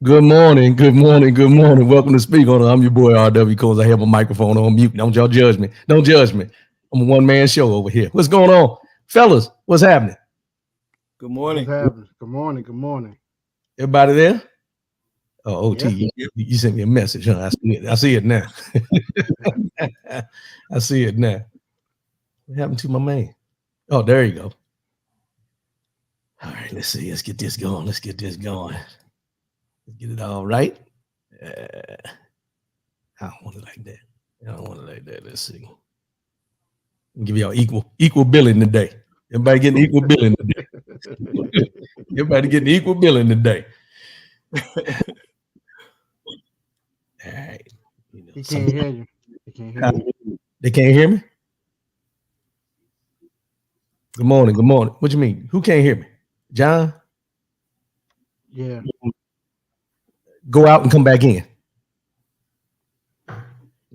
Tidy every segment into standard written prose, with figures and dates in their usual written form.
Good morning, good morning, good morning. Welcome to Speak On It. I'm your boy RW Coles. I have a microphone on mute. Don't y'all judge me. Don't judge me. I'm a one-man show over here. What's going on? Fellas, what's happening? Good What's morning. happening? Good morning. Good morning. Everybody there? Oh, OT, Yeah. you sent me a message, huh? I see it now. I see it now. What happened to my man? Oh, there you go. All right, let's see. Let's get this going. Let's get this going. Let's get it all right. Uh, I don't want it like that. I don't want it like that. Let's see. Give y'all equal billing today. Everybody getting equal billing today. Everybody getting equal billing today. All right. He can't hear you. He can't hear you. They can't hear me? Good morning. Good morning. What you mean? Who can't hear me? John? Yeah. Go out and come back in. All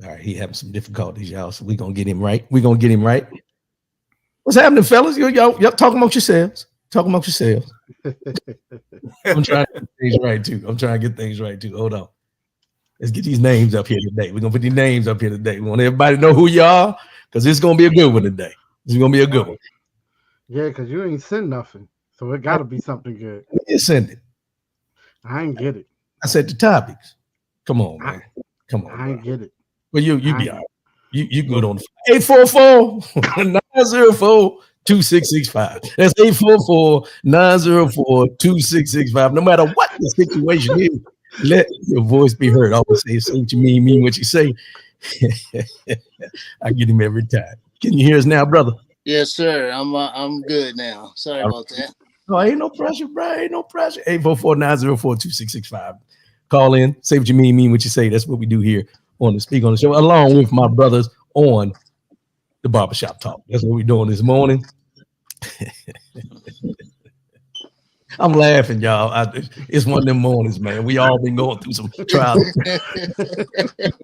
right, he having some difficulties, y'all. So we're gonna get him right. We're gonna get him right. What's happening, fellas? Y'all talking about yourselves. Talking about yourselves. I'm trying to get things right too. I'm trying to get things right too. Hold on. Let's get these names up here today. We're gonna put these names up here today. We want everybody to know who you are, because it's gonna be a good one today. It's gonna be a good one. Yeah, because you ain't send nothing. So it got to be something good. You send it. I ain't get it. I said the topics. Come on, man. Come on, I ain't bro. get it. Well, you I be ain't- all right. You good on the 844-904-2665. That's 844-904-2665. No matter what the situation is, let your voice be heard. I always say what you mean what you say. I get him every time. Can you hear us now, brother? Yes, sir. I'm good now. Sorry about that. No, ain't no pressure, bro. Ain't no pressure. 844-904-2665. Call in, say what you mean what you say. That's what we do here on the Speak On the Show, along with my brothers on the Barber Shop Talk. That's what we're doing this morning. I'm laughing, y'all. It's one of them mornings, man. We all been going through some trials.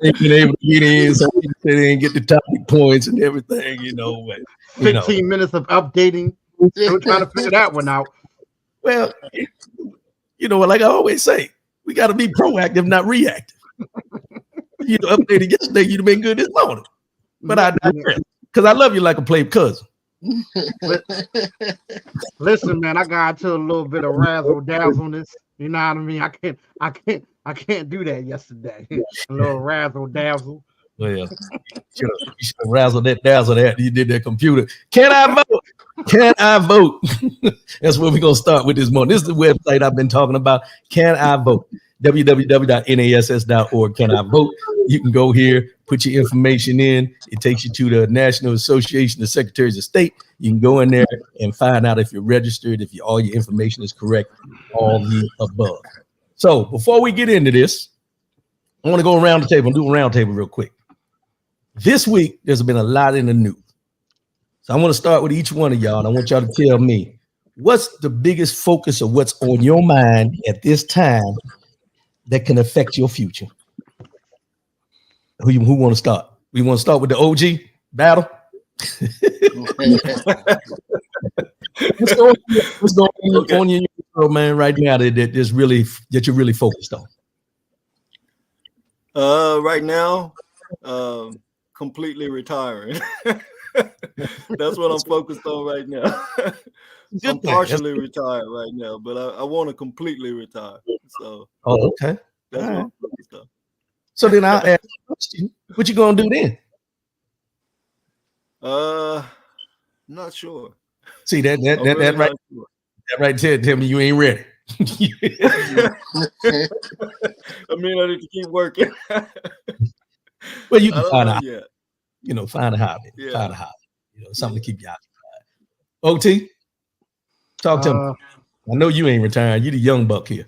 Ain't been able to get in, so we sit in and get the topic points and everything, But, 15 minutes of updating. Still trying to figure that one out. well, like I always say, we got to be proactive, not reactive. You updated yesterday, you'd have been good this morning. But I digress, because I love you like a play cousin. Listen, man, I got to a little bit of razzle dazzleness. You know what I mean? I can't do that yesterday. A little razzle dazzle. Well, you should have razzled that dazzle that you did that computer. Can I vote? Can I vote? That's where we're gonna start with this morning. This is the website I've been talking about. Can I vote? www.nass.org. Can I vote? You can go here, put your information in. It takes you to the National Association of Secretaries of State. You can go in there and find out if you're registered, if all your information is correct, all the above. So before we get into this, I want to go around the table and do a round table real quick. This week, there's been a lot in the news. So I want to start with each one of y'all, and I want y'all to tell me what's the biggest focus of what's on your mind at this time that can affect your future. Who want to start? We want to start with the OG battle. What's going on in your world, man, right now that you're really focused on? Right now, completely retiring. That's what I'm focused on right now. I'm partially retired right now, but I want to completely retire. So, okay. That's what I'm focused on. So then I'll ask you a question. What you gonna do then? Not sure. See that really right? Sure. That right there, tell me you ain't ready. I mean, I need to keep working. Well, you can find a hobby. Find a hobby. Yeah. Find a hobby. Something to keep you occupied. OT, talk to me. I know you ain't retiring. You the young buck here.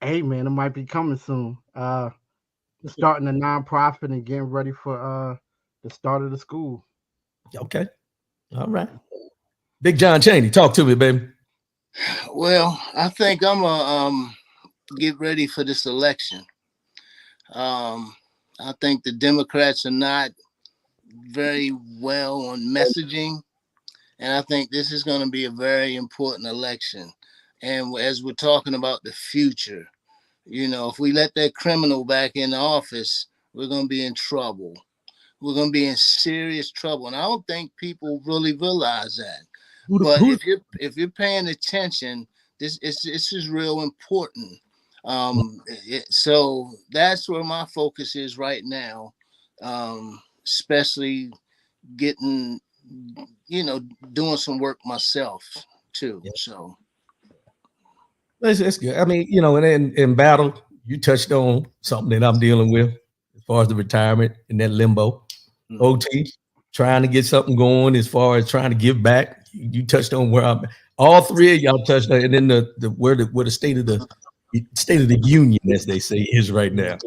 Hey, man, it might be coming soon. Starting a nonprofit and getting ready for the start of the school. Okay. All right. Big John Chaney, talk to me, baby. Well, I think I'm gonna get ready for this election. I think the Democrats are not very well on messaging, and I think this is going to be a very important election. And as we're talking about the future, If we let that criminal back in the office, we're going to be in trouble. We're going to be in serious trouble. And I don't think people really realize that. But if you're paying attention, this is real important. So that's where my focus is right now, especially getting, doing some work myself too. Yeah. So that's good. I mean, and in battle, you touched on something that I'm dealing with as far as the retirement and that limbo. Mm-hmm. OT, trying to get something going as far as trying to give back. You touched on where I'm. All three of y'all touched on, and then where the state of the union, as they say, is right now.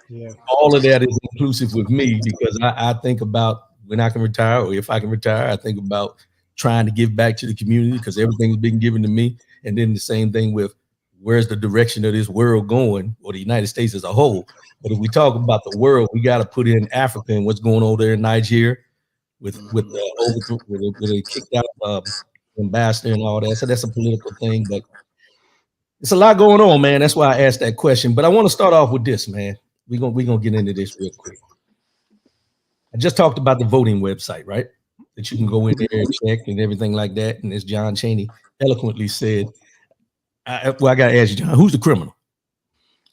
Yeah. All of that is inclusive with me because I think about when I can retire, or if I can retire, I think about trying to give back to the community because everything's been given to me. And then the same thing with where's the direction of this world going, or the United States as a whole. But if we talk about the world, we got to put in Africa and what's going on there in Nigeria with the kicked out ambassador and all that. So that's a political thing, but it's a lot going on, man. That's why I asked that question. But I want to start off with this, man. We're gonna get into this real quick. I just talked about the voting website, right? That you can go in there and check and everything like that. And as John Chaney eloquently said, I got to ask you, John, who's the criminal?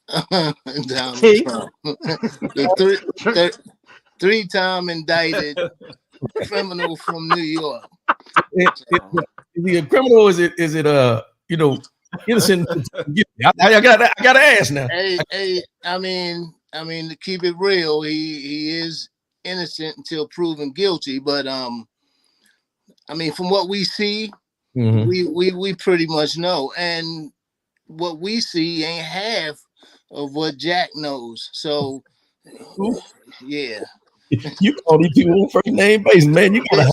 Donald Trump. The three-time indicted criminal from New York. Is he a criminal? Is it innocent? I gotta ask now. Hey, I mean, to keep it real, he is innocent until proven guilty. But I mean, from what we see, mm-hmm. we pretty much know, and what we see ain't half of what Jack knows. So, yeah. You call these people on first name basis, man. You gotta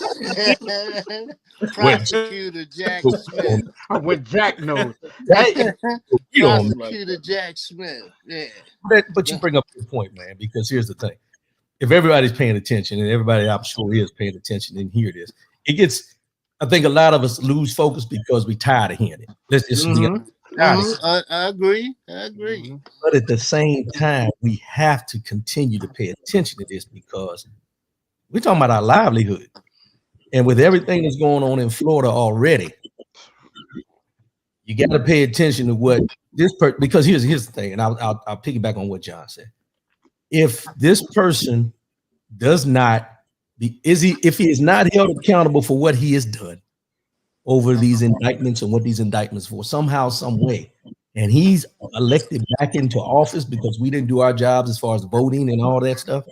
Prosecutor Jack Smith. What Jack knows. Prosecutor Jack Smith. Yeah. But you bring up a good point, man, because here's the thing. If everybody's paying attention, and everybody I'm sure is paying attention and hear this, I think a lot of us lose focus because we're tired of hearing it. Let's just I agree. But at the same time, we have to continue to pay attention to this because we're talking about our livelihood. And with everything that's going on in Florida already, you got to pay attention to what this person, because here's the thing, and I'll piggyback on what John said. If this person if he is not held accountable for what he has done over these indictments and what these indictments for somehow, some way, and he's elected back into office because we didn't do our jobs as far as voting and all that stuff,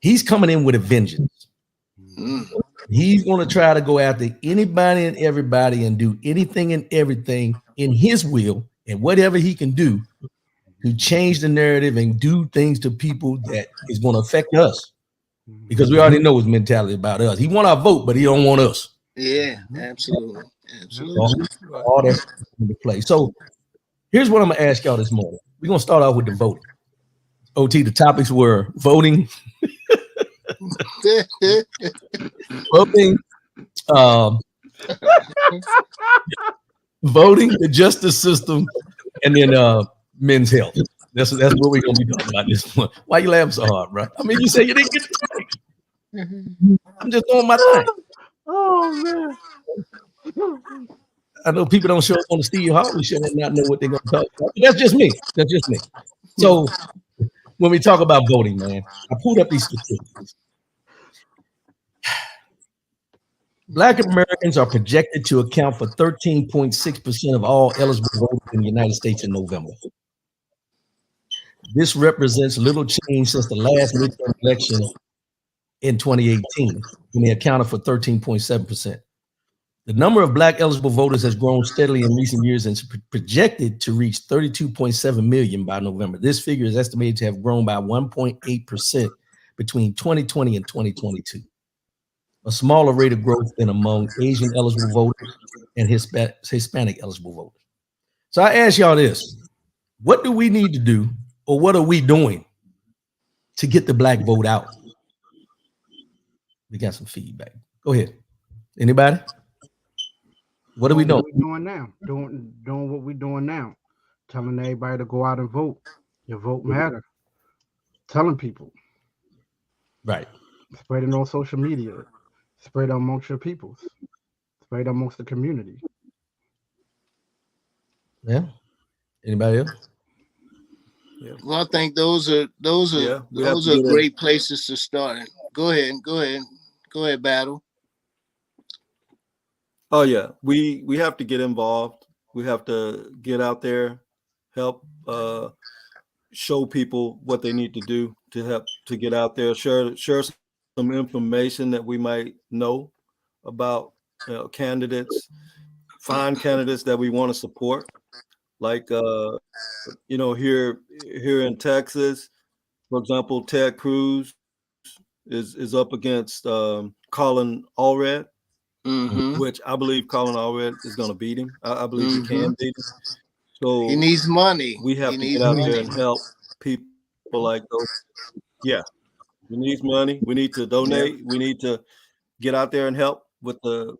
he's coming in with a vengeance. He's going to try to go after anybody and everybody and do anything and everything in his will and whatever he can do to change the narrative and do things to people that is going to affect us, because we already know his mentality about us. He want our vote, but he don't want us. Yeah, absolutely. All that's into play. So here's what I'm gonna ask y'all this morning. We're gonna start off with the voting. OT, the topics were voting, voting, the justice system, and then men's health. That's what we're gonna be talking about this one. Why you laughing so hard, bro? I mean, you say you didn't get the topic. I'm just doing my thing. Oh man. I know people don't show up on the Steve Harvey show and not know what they're gonna talk about. That's just me. So when we talk about voting, man, I pulled up these statistics. Black Americans are projected to account for 13.6% of all eligible voters in the United States in November. This represents little change since the last midterm election in 2018, when they accounted for 13.7%. The number of Black eligible voters has grown steadily in recent years and is projected to reach 32.7 million by November. This figure is estimated to have grown by 1.8% between 2020 and 2022. A smaller rate of growth than among Asian eligible voters and Hispanic eligible voters. So I ask y'all this: what do we need to do, or what are we doing to get the Black vote out? We got some feedback. Go ahead. Anybody? What are we doing? What we doing now? Doing what we're doing now. telling everybody to go out and vote. Your vote matter. Telling people, Right. spread it on social media, spread it amongst your peoples, spread it amongst the community. Yeah. Anybody else? Yeah. Well, I think those are Yeah. We have those to are get in. great places to start. Go ahead, Battle. Oh yeah. We have to get involved. We have to get out there, help show people what they need to do to help to get out there, share some information that we might know about candidates, find candidates that we want to support. Like here in Texas, for example, Ted Cruz is up against Colin Allred, Mm-hmm. which I believe Colin Allred is going to beat him. I believe he Mm-hmm. can beat him. He So needs money. we have He to get needs out there money. and help people like those. Yeah, we need money. We need to Yeah. donate. We need to get out there and help with the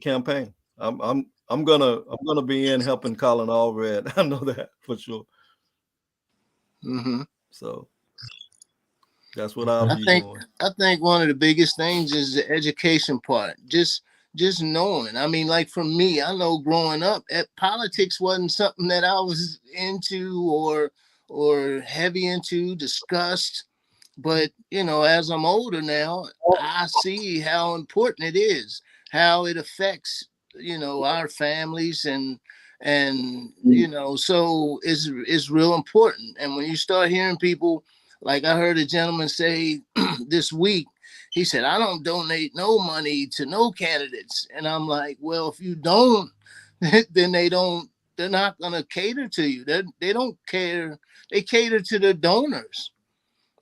campaign. I'm gonna be in helping Colin Allred. I know that for sure. Mm-hmm. So that's what I'll Okay. I be think doing. I think one of the biggest things is the education part. Just knowing. I mean, like for me, I know growing up, politics wasn't something that I was into or heavy into, discussed. But as I'm older now, I see how important it is, how it affects our families and so it's real important. And when you start hearing people, like I heard a gentleman say this week, he said, I don't donate no money to no candidates. And I'm like, well, if you don't, then they're not gonna cater to you. They don't care. They cater to the donors.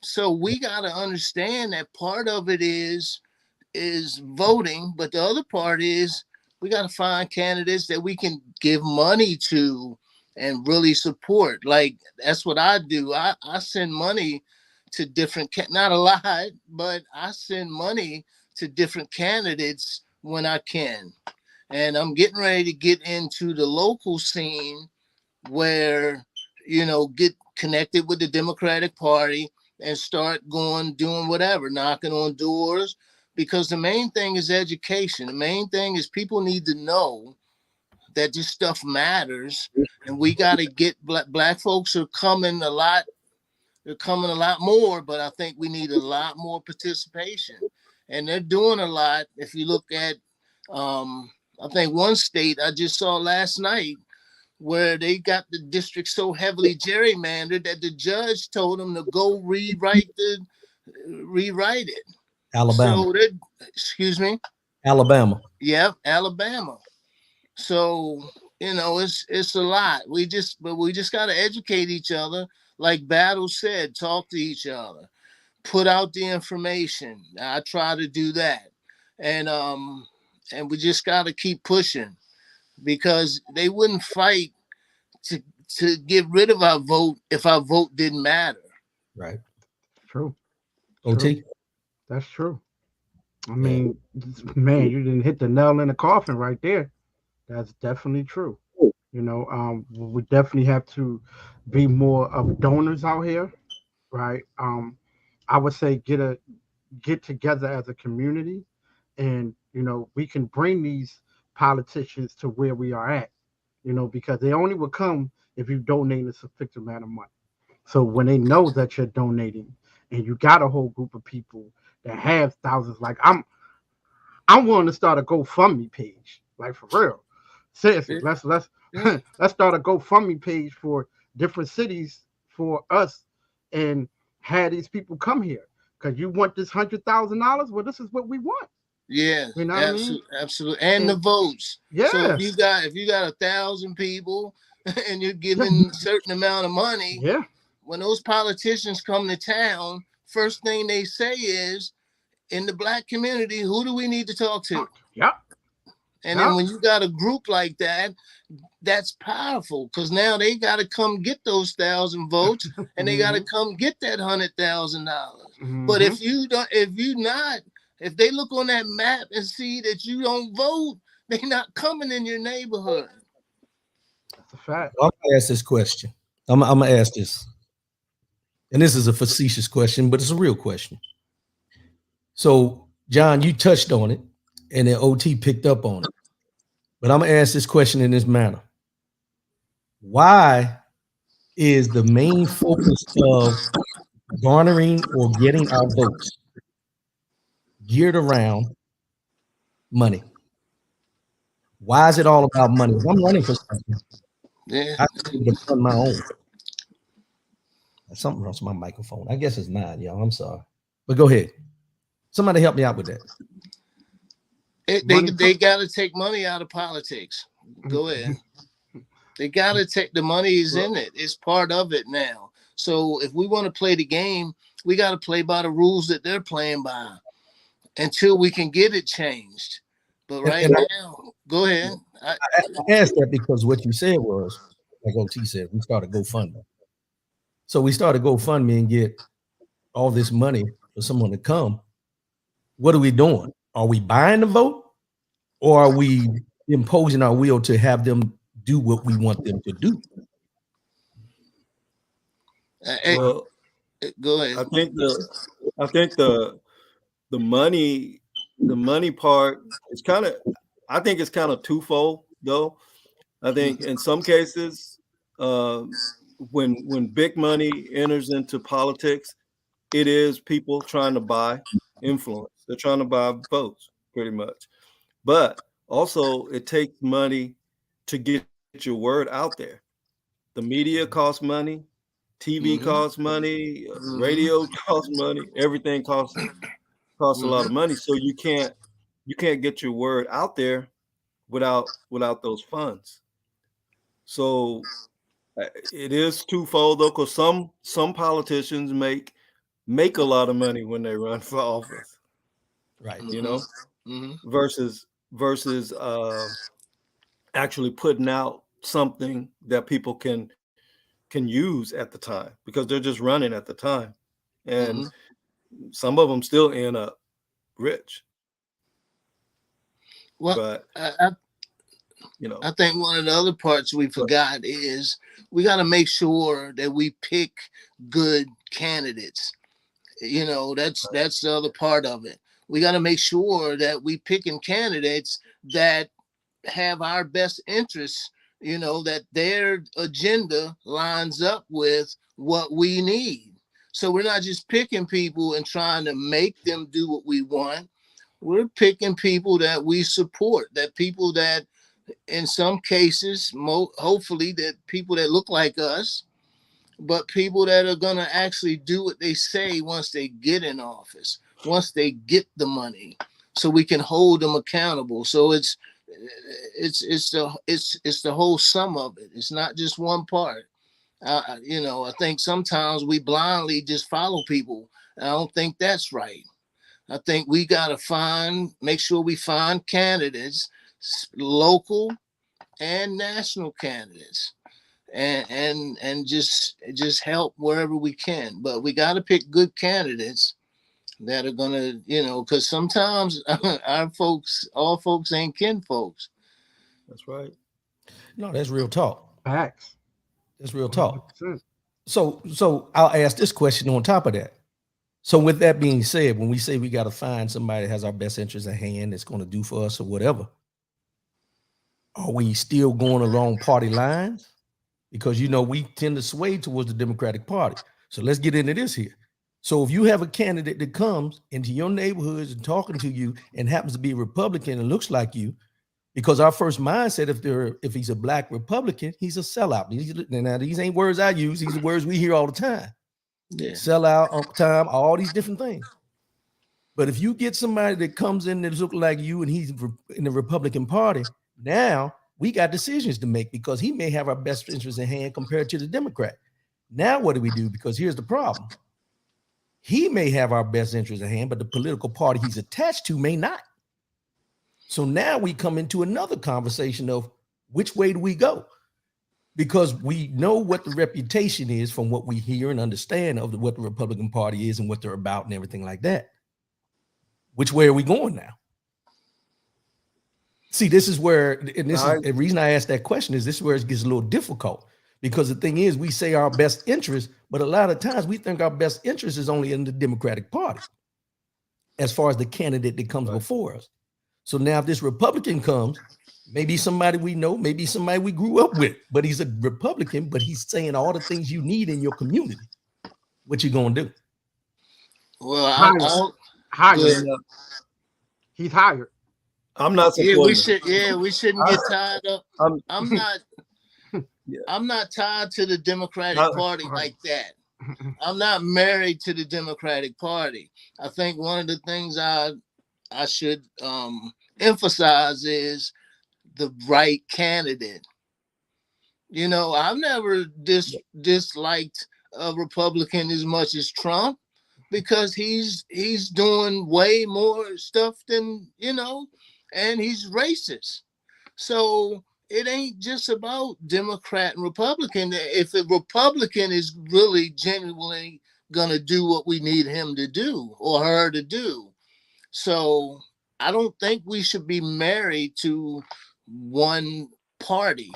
So we got to understand that part of it is voting, but the other part is we got to find candidates that we can give money to and really support. Like that's what I do. I send money to different not a lot, but I send money to different candidates when I can. And I'm getting ready to get into the local scene where get connected with the Democratic Party and start going doing whatever, knocking on doors, because the main thing is education. The main thing is people need to know that this stuff matters, and we got to get black folks are coming a lot. They're coming a lot more, but I think we need a lot more participation, and they're doing a lot. If you look at, I think one state I just saw last night where they got the district so heavily gerrymandered that the judge told them to go rewrite it. Alabama. So that, excuse me, Alabama. yeah, Alabama. So it's a lot. We just got to educate each other, like Battle said, talk to each other, put out the information. I try to do that, and we just got to keep pushing because they wouldn't fight to get rid of our vote if our vote didn't matter. Right. True. True. OT. That's true. I Yeah. mean, man, you didn't hit the nail in the coffin right there. That's definitely true. We definitely have to be more of donors out here, right? I would say get together as a community, and we can bring these politicians to where we are at. Because they only will come if you donate a sufficient amount of money. So when they know that you're donating, and you got a whole group of people that have thousands, like I'm willing to start a GoFundMe page, like for real. Seriously, let's Yeah. let's start a GoFundMe page for different cities for us, and have these people come here. Because you want this $100,000, well, this is what we want. Yeah, You know what I mean? absolutely, absolutely, and the And votes. So yeah, if you got 1,000 people and you're giving certain amount of money, yeah, when those politicians come to town, first thing they say is, in the black community, who do we need to talk to? yep, And then yep. when you got a group like that, that's powerful because now they got to come get those 1,000 votes and they got to hmm come get that $100,000. But hmm if you don't, if they look on that map and see that you don't vote, they not coming in your neighborhood. That's a fact. I'm gonna ask this question. I'm gonna ask this, and this is a facetious question, but it's a real question. So, John, you touched on it, and then OT picked up on it. But I'm gonna ask this question in this manner: why is the main focus of garnering or getting our votes geared around money? Why is it all about money? If I'm running for something, I need to fund my own. Something wrong with my microphone. I guess it's mine, y'all. I'm sorry. But go ahead. Somebody help me out with that. They got to take money out of politics. Go ahead. They got to take the money is in it. It's part of it now. So if we want to play the game, we got to play by the rules that they're playing by until we can get it changed. But now, go ahead. I asked that because what you said was, like OT said, we started GoFundMe. So we started GoFundMe and get all this money for someone to come. What are we doing? Are we buying the vote, or are we imposing our will to have them do what we want them to do? Well, go ahead. I think the money part is kind of, I think it's kind of twofold though. I think in some cases, when big money enters into politics, it is people trying to buy influence. They're trying to buy votes, pretty much. But also, it takes money to get your word out there. The media costs money, TV costs money, radio costs money. Everything costs a lot of money. So you can't get your word out there without those funds. So it is twofold though, because some politicians make a lot of money when they run for office, right? You know, versus actually putting out something that people can use at the time, because they're just running at the time, and some of them still end up rich. Well, but I think one of the other parts we forgot is we got to make sure that we pick good candidates. You know, that's the other part of it. We got to make sure that we picking candidates that have our best interests, you know, that their agenda lines up with what we need. So we're not just picking people and trying to make them do what we want. We're picking people that we support, that people that in some cases, hopefully that people that look like us, but people that are going to actually do what they say once they get in office, once they get the money, so we can hold them accountable. So it's the whole sum of it. It's not just one part. You know, I think sometimes we blindly just follow people. I don't think that's right. I think we got to make sure we find candidates, local and national candidates, and just help wherever we can. But we got to pick good candidates that are gonna, you know, because sometimes all folks ain't kin folks. That's right. No, that's real talk. Facts. That's real talk. 100%. So I'll ask this question on top of that. So with that being said, when we say we got to find somebody that has our best interest at hand, that's going to do for us or whatever, are we still going along party lines? Because, you know, we tend to sway towards the Democratic Party. So let's get into this here. So if you have a candidate that comes into your neighborhoods and talking to you and happens to be a Republican and looks like you, because our first mindset, if he's a black Republican, he's a sellout. Now, these ain't words I use. These are words we hear all the time. Yeah. Sellout, time, all these different things. But if you get somebody that comes in that looks like you and he's in the Republican Party, now we got decisions to make, because he may have our best interest in hand compared to the Democrat. Now what do we do? Because here's the problem. He may have our best interest in hand, but the political party he's attached to may not. So now we come into another conversation of which way do we go? Because we know what the reputation is from what we hear and understand of what the Republican Party is and what they're about and everything like that. Which way are we going now? See, this is where, and this is the reason I asked that question, is this is where it gets a little difficult, because the thing is, we say our best interest, but a lot of times we think our best interest is only in the Democratic Party as far as the candidate that comes before us. So now if this Republican comes, maybe somebody we know, maybe somebody we grew up with, but he's a Republican, but he's saying all the things you need in your community. What you gonna do? Well, hired. He's hired. I'm not supporting we shouldn't get tied up. I'm not tied to the Democratic Party like that. I'm not married to the Democratic Party. I think one of the things I should emphasize is the right candidate. You know, I've never disliked a Republican as much as Trump, because he's doing way more stuff than, you know, and he's racist. So it ain't just about Democrat and Republican. If a Republican is really genuinely gonna do what we need him to do or her to do. So I don't think we should be married to one party.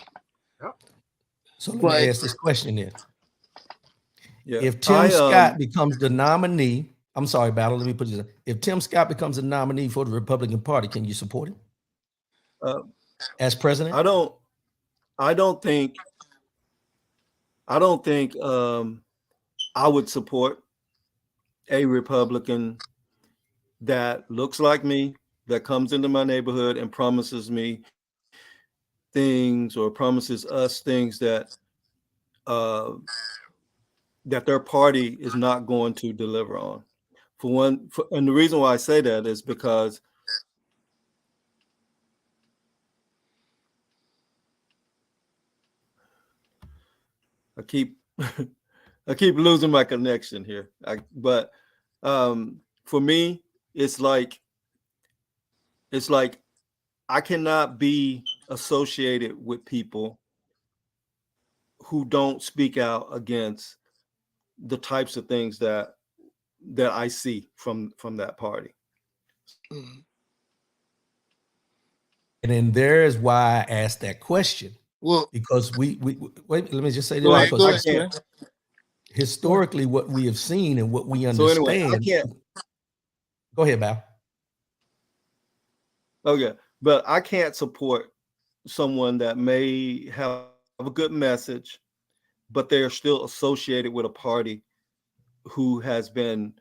So let me ask this question then. If Tim Scott becomes the nominee, I'm sorry, Battle, let me put this. If Tim Scott becomes a nominee for the Republican Party, can you support him as president? I don't think I would support a Republican that looks like me, that comes into my neighborhood and promises me things or promises us things that that their party is not going to deliver on. And the reason why I say that is because I keep losing my connection here. But for me, it's like I cannot be associated with people who don't speak out against the types of things that I see from that party. And then there is why I asked that question. Well, because we wait, let me just say this. Because historically, what we have seen and what we understand. So anyway, go ahead, Val. Okay, but I can't support someone that may have a good message, but they are still associated with a party who has been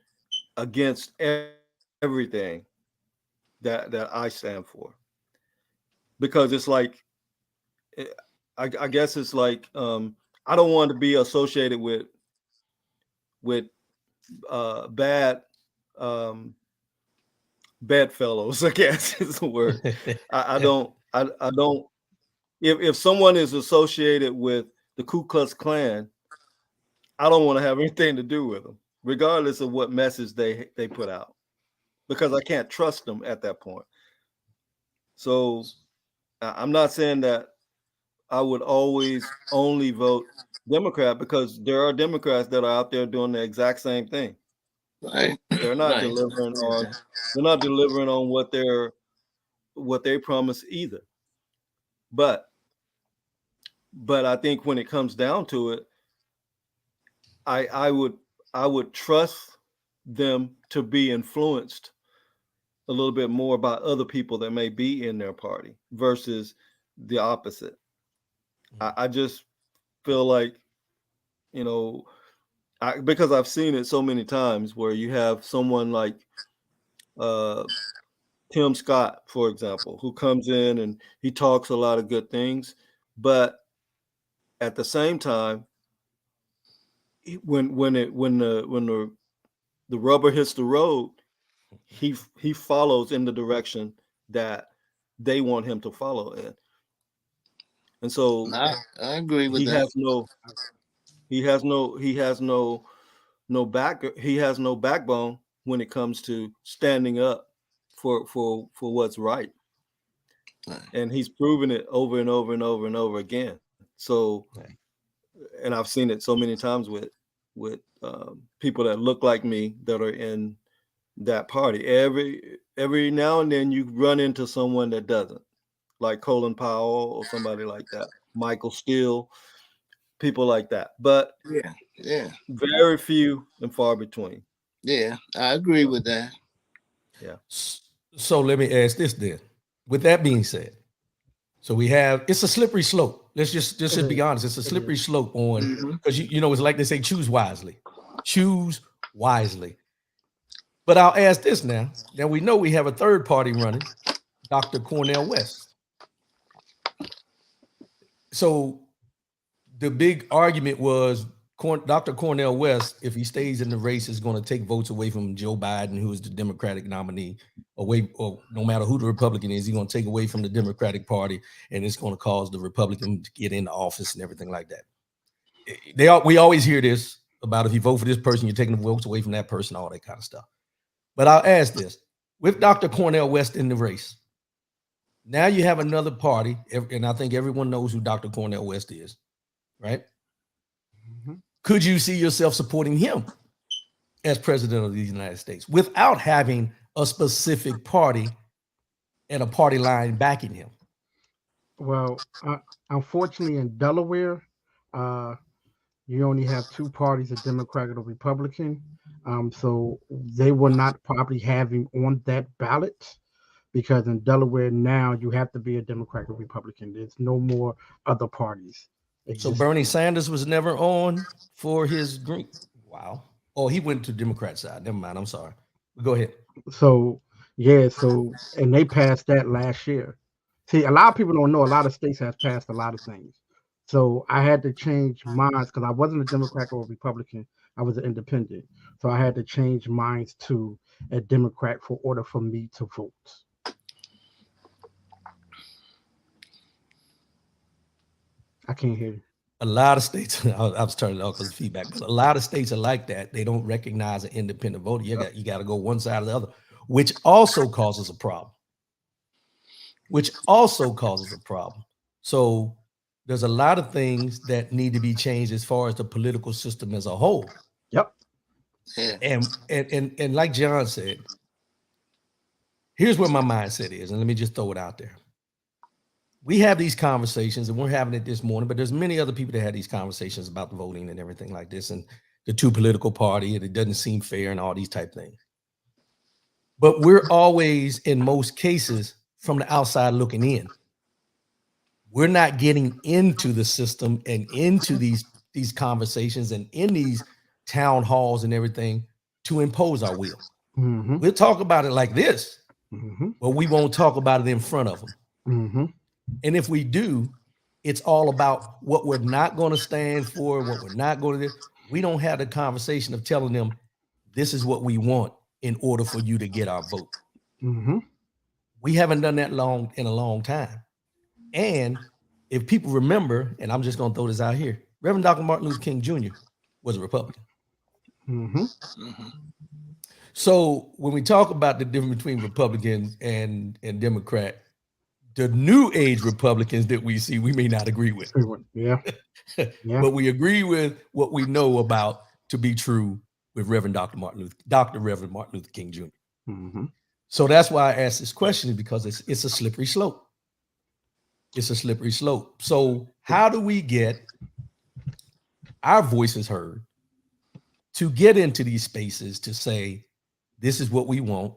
against everything that I stand for. Because it's like, I guess it's like, I don't want to be associated with bedfellows, I guess is the word. I don't. If someone is associated with the Ku Klux Klan, I don't want to have anything to do with them, regardless of what message they put out, because I can't trust them at that point. So I'm not saying that I would always only vote Democrat, because there are Democrats that are out there doing the exact same thing. Right. They're not delivering on. They're not delivering on what they promise either. But I think when it comes down to it, I would trust them to be influenced a little bit more by other people that may be in their party versus the opposite. I just feel like, you know, because I've seen it so many times where you have someone like Tim Scott, for example, who comes in and he talks a lot of good things, but at the same time, when the rubber hits the road, he follows in the direction that they want him to follow in. And so I agree with that. He has no backbone when it comes to standing up for what's right. And he's proven it over and over and over and over again. So, and I've seen it so many times with people that look like me that are in that party. Every now and then you run into someone that doesn't. like Colin Powell or somebody like that, Michael Steele, people like that. But yeah, very few and far between. yeah. I agree with that. Yeah. So let me ask this then. With that being said, so we have it's a slippery slope. Let's just be honest. It's a slippery slope on because you know it's like they say, choose wisely. Choose wisely. But I'll ask this now. Now we know we have a third party running, Dr. Cornel West. So the big argument was Dr. Cornel West, if he stays in the race, is going to take votes away from Joe Biden, who is the Democratic nominee, away, or no matter who the Republican is, he's going to take away from the Democratic Party, and it's going to cause the Republican to get into office and everything like that. We always hear this about if you vote for this person, you're taking the votes away from that person, all that kind of stuff. But I'll ask this. With Dr. Cornel West in the race, now you have another party, and I think everyone knows who Dr. Cornel West is, right? Mm-hmm. Could you see yourself supporting him as president of the United States without having a specific party and a party line backing him? Well, unfortunately, in Delaware, you only have two parties, a Democratic or Republican. So they will not probably have him on that ballot because in Delaware now you have to be a Democrat or Republican. There's no more other parties existing. So Bernie Sanders was never on for his green. Wow. Oh, he went to Democrat side. Never mind. I'm sorry. Go ahead. So yeah. So and they passed that last year. See, a lot of people don't know. A lot of states has passed a lot of things. So I had to change mine because I wasn't a Democrat or a Republican. I was an independent. So I had to change mine to a Democrat for order for me to vote. I can't hear you. A lot of states, I was turning it off because of feedback, but a lot of states are like that. They don't recognize an independent voter. You got to go one side or the other, which also causes a problem. So there's a lot of things that need to be changed as far as the political system as a whole. Yep. Yeah. And like John said, here's where my mindset is, and let me just throw it out there. We have these conversations, and we're having it this morning, but there's many other people that had these conversations about the voting and everything like this, and the two political party, and it doesn't seem fair and all these type things. But we're always, in most cases, from the outside looking in. We're not getting into the system and into these conversations and in these town halls and everything to impose our will. Mm-hmm. We'll talk about it like this, but we won't talk about it in front of them. Mm-hmm. And if we do, it's all about what we're not going to stand for, what we're not going to do. We don't have the conversation of telling them this is what we want in order for you to get our vote. Mm-hmm. We haven't done that in a long time. And if people remember, and I'm just going to throw this out here, Reverend Dr. Martin Luther King Jr. was a Republican. Mm-hmm. Mm-hmm. So when we talk about the difference between Republican and Democrat, the new age Republicans that we see, we may not agree with. Yeah. But we agree with what we know about to be true with Reverend Reverend Martin Luther King Jr. Mm-hmm. So that's why I asked this question, because it's a slippery slope. It's a slippery slope. So how do we get our voices heard to get into these spaces to say, this is what we want,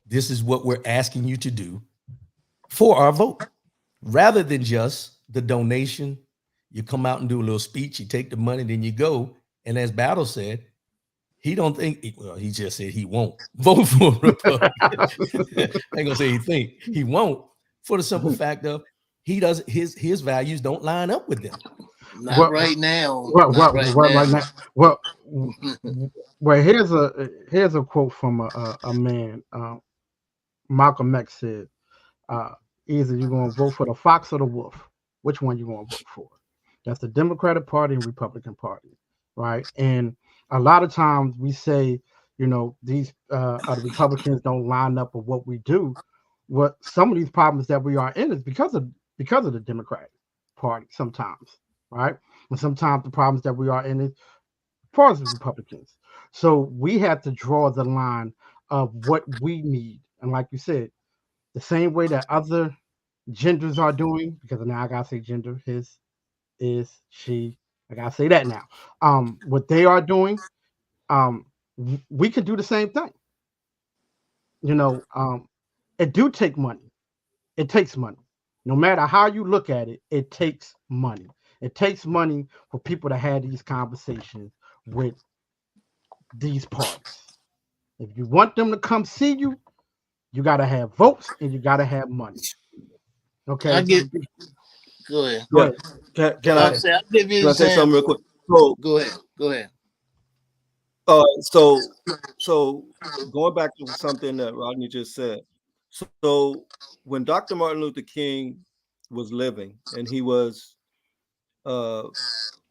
this is what we're asking you to do for our vote, rather than just the donation? You come out and do a little speech, you take the money, then you go. And as Battle said, he just said he won't vote for a Republican. I ain't gonna say he think he won't, for the simple fact of his values don't line up with them. Not right now. Well, here's a quote from a man. Malcolm X said, either you're going to vote for the fox or the wolf. Which one you going to vote for? That's the Democratic Party and Republican Party, right? And a lot of times we say, these the Republicans don't line up with what we do. What some of these problems that we are in is because of the Democratic Party sometimes, right? And sometimes the problems that we are in is because of Republicans. So we have to draw the line of what we need. And like you said, the same way that other genders are doing, because now I gotta say gender, his, is, she. I gotta say that now. What they are doing, we can do the same thing. You know, it do take money. It takes money. No matter how you look at it, it takes money. It takes money for people to have these conversations with these parties. If you want them to come see you, you gotta have votes and you gotta have money. I Okay, get. Go ahead. go Yeah. ahead. Can Go I ahead. I'll give you can an I say something real example. quick? So Go ahead. Go ahead. so so going back to something that Rodney just said. So when Dr. Martin Luther King was living and he was uh,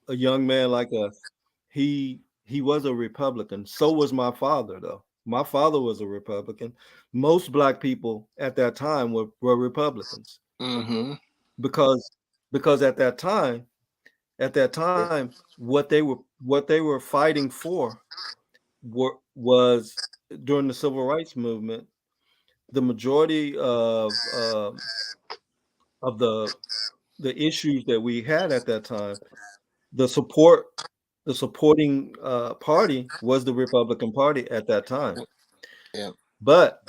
a young man like us, he was a Republican. So was my father, though. My father was a Republican. Most black people at that time were Republicans Mm-hmm. because because at that time what they were fighting for was during the civil rights movement. The majority of the issues that we had at that time, the support the supporting party was the Republican Party at that time. Yeah. But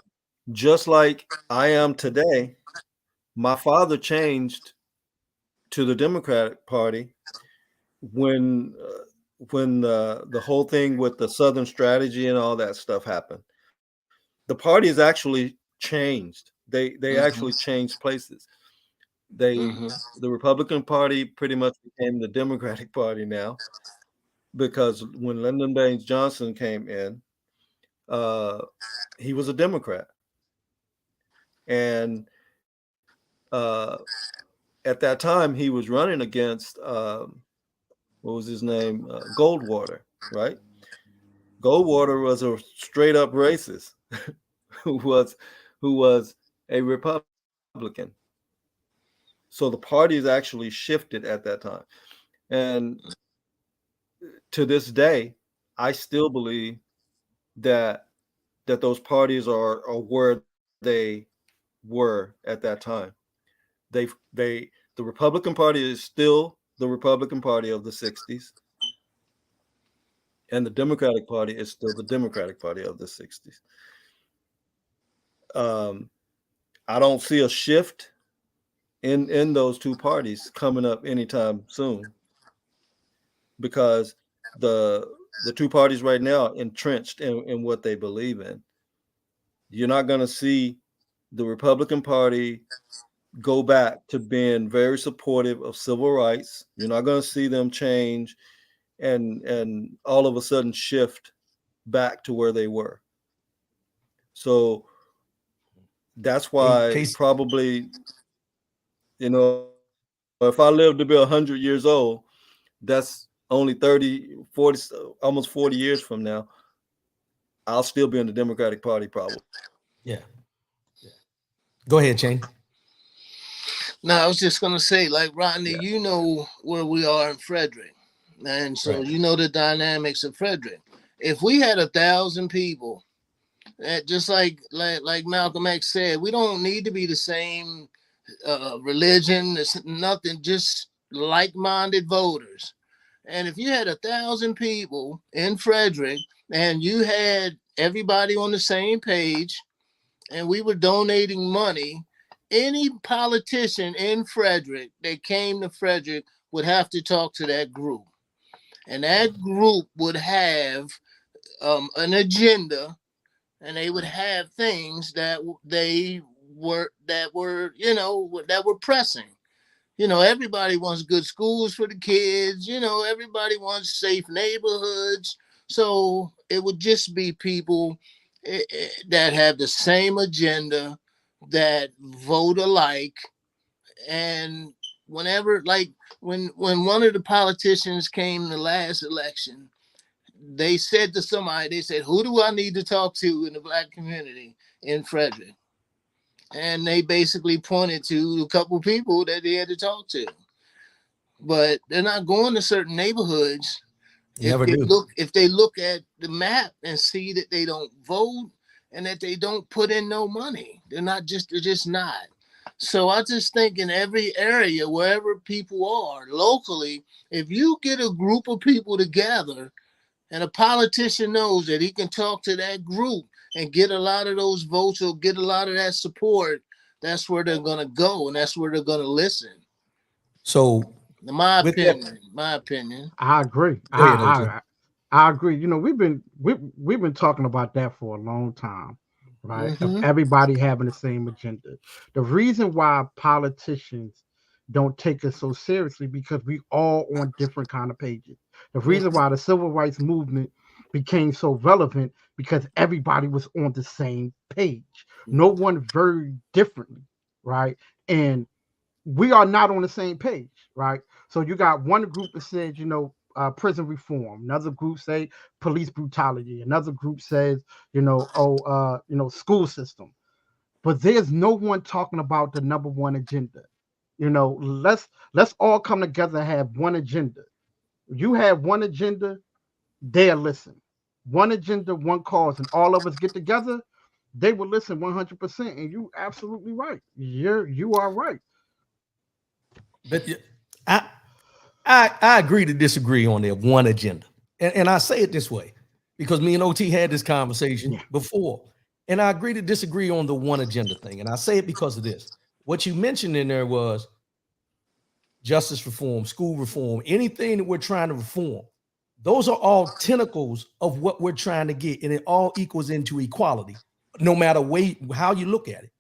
just like I am today, my father changed to the Democratic Party when the whole thing with the Southern strategy and all that stuff happened. The party has actually changed. They actually Mm-hmm. changed places. They Mm-hmm. The Republican Party pretty much became the Democratic Party now because when Lyndon Baines Johnson came in, uh, he was a Democrat, and uh, at that time he was running against what was his name, Goldwater, right? Goldwater was a straight up racist who was who was a Republican. So the parties actually shifted at that time, and to this day, I still believe that those parties are where they were at that time. They the Republican Party is still the Republican Party of the 60s, and the Democratic Party is still the Democratic Party of the 60s. Um, I don't see a shift in those two parties coming up anytime soon because the the two parties right now are entrenched in what they believe in. You're not going to see the Republican Party go back to being very supportive of civil rights. You're not going to see them change and all of a sudden shift back to where they were. So that's Hey, why Case, probably, if I live to be 100 years old, that's only 30, 40, almost 40 years from now, I'll still be in the Democratic Party probably. yeah. Go ahead, Shane. No, I was just gonna say, like Rodney, Yeah. you know where we are in Frederick, and so Right. you know the dynamics of Frederick. If we had 1,000 people, just like Malcolm X said, we don't need to be the same religion. It's nothing, just like-minded voters. And if you had 1,000 people in Frederick, and you had everybody on the same page, and we were donating money, any politician in Frederick that came to Frederick would have to talk to that group. And that group would have an agenda, and they would have things that were pressing. Everybody wants good schools for the kids. Everybody wants safe neighborhoods. So it would just be people that have the same agenda, that vote alike. And whenever, like, when one of the politicians came the last election, they said to somebody, they said, "Who do I need to talk to in the black community in Frederick?" And they basically pointed to a couple people that they had to talk to. But they're not going to certain neighborhoods. You never do. If they look at the map and see that they don't vote and that they don't put in no money, they're just not. So I just think in every area, wherever people are locally, if you get a group of people together and a politician knows that he can talk to that group and get a lot of those votes or get a lot of that support, that's where they're going to go and that's where they're going to listen. So, in my opinion. I agree. go ahead, OG. I agree. You know, we've been talking about that for a long time, right? Of Mm-hmm. everybody having the same agenda. The reason why politicians don't take us so seriously because we all on different kind of pages. The reason why the civil rights movement became so relevant because everybody was on the same page. No one very differently, right? And we are not on the same page, right? So you got one group that says, prison reform. Another group say police brutality. Another group says, school system. But there's no one talking about the number one agenda. Let's all come together and have one agenda. You have one agenda, they'll listen. One agenda, one cause, and all of us get together, they will listen 100%. And you absolutely right. You are right. But I agree to disagree on their one agenda. And I say it this way because me and OT had this conversation before. And I agree to disagree on the one agenda thing. And I say it because of this. What you mentioned in there was justice reform, school reform, anything that we're trying to reform. Those are all tentacles of what we're trying to get. And it all equals into equality, no matter how you look at it.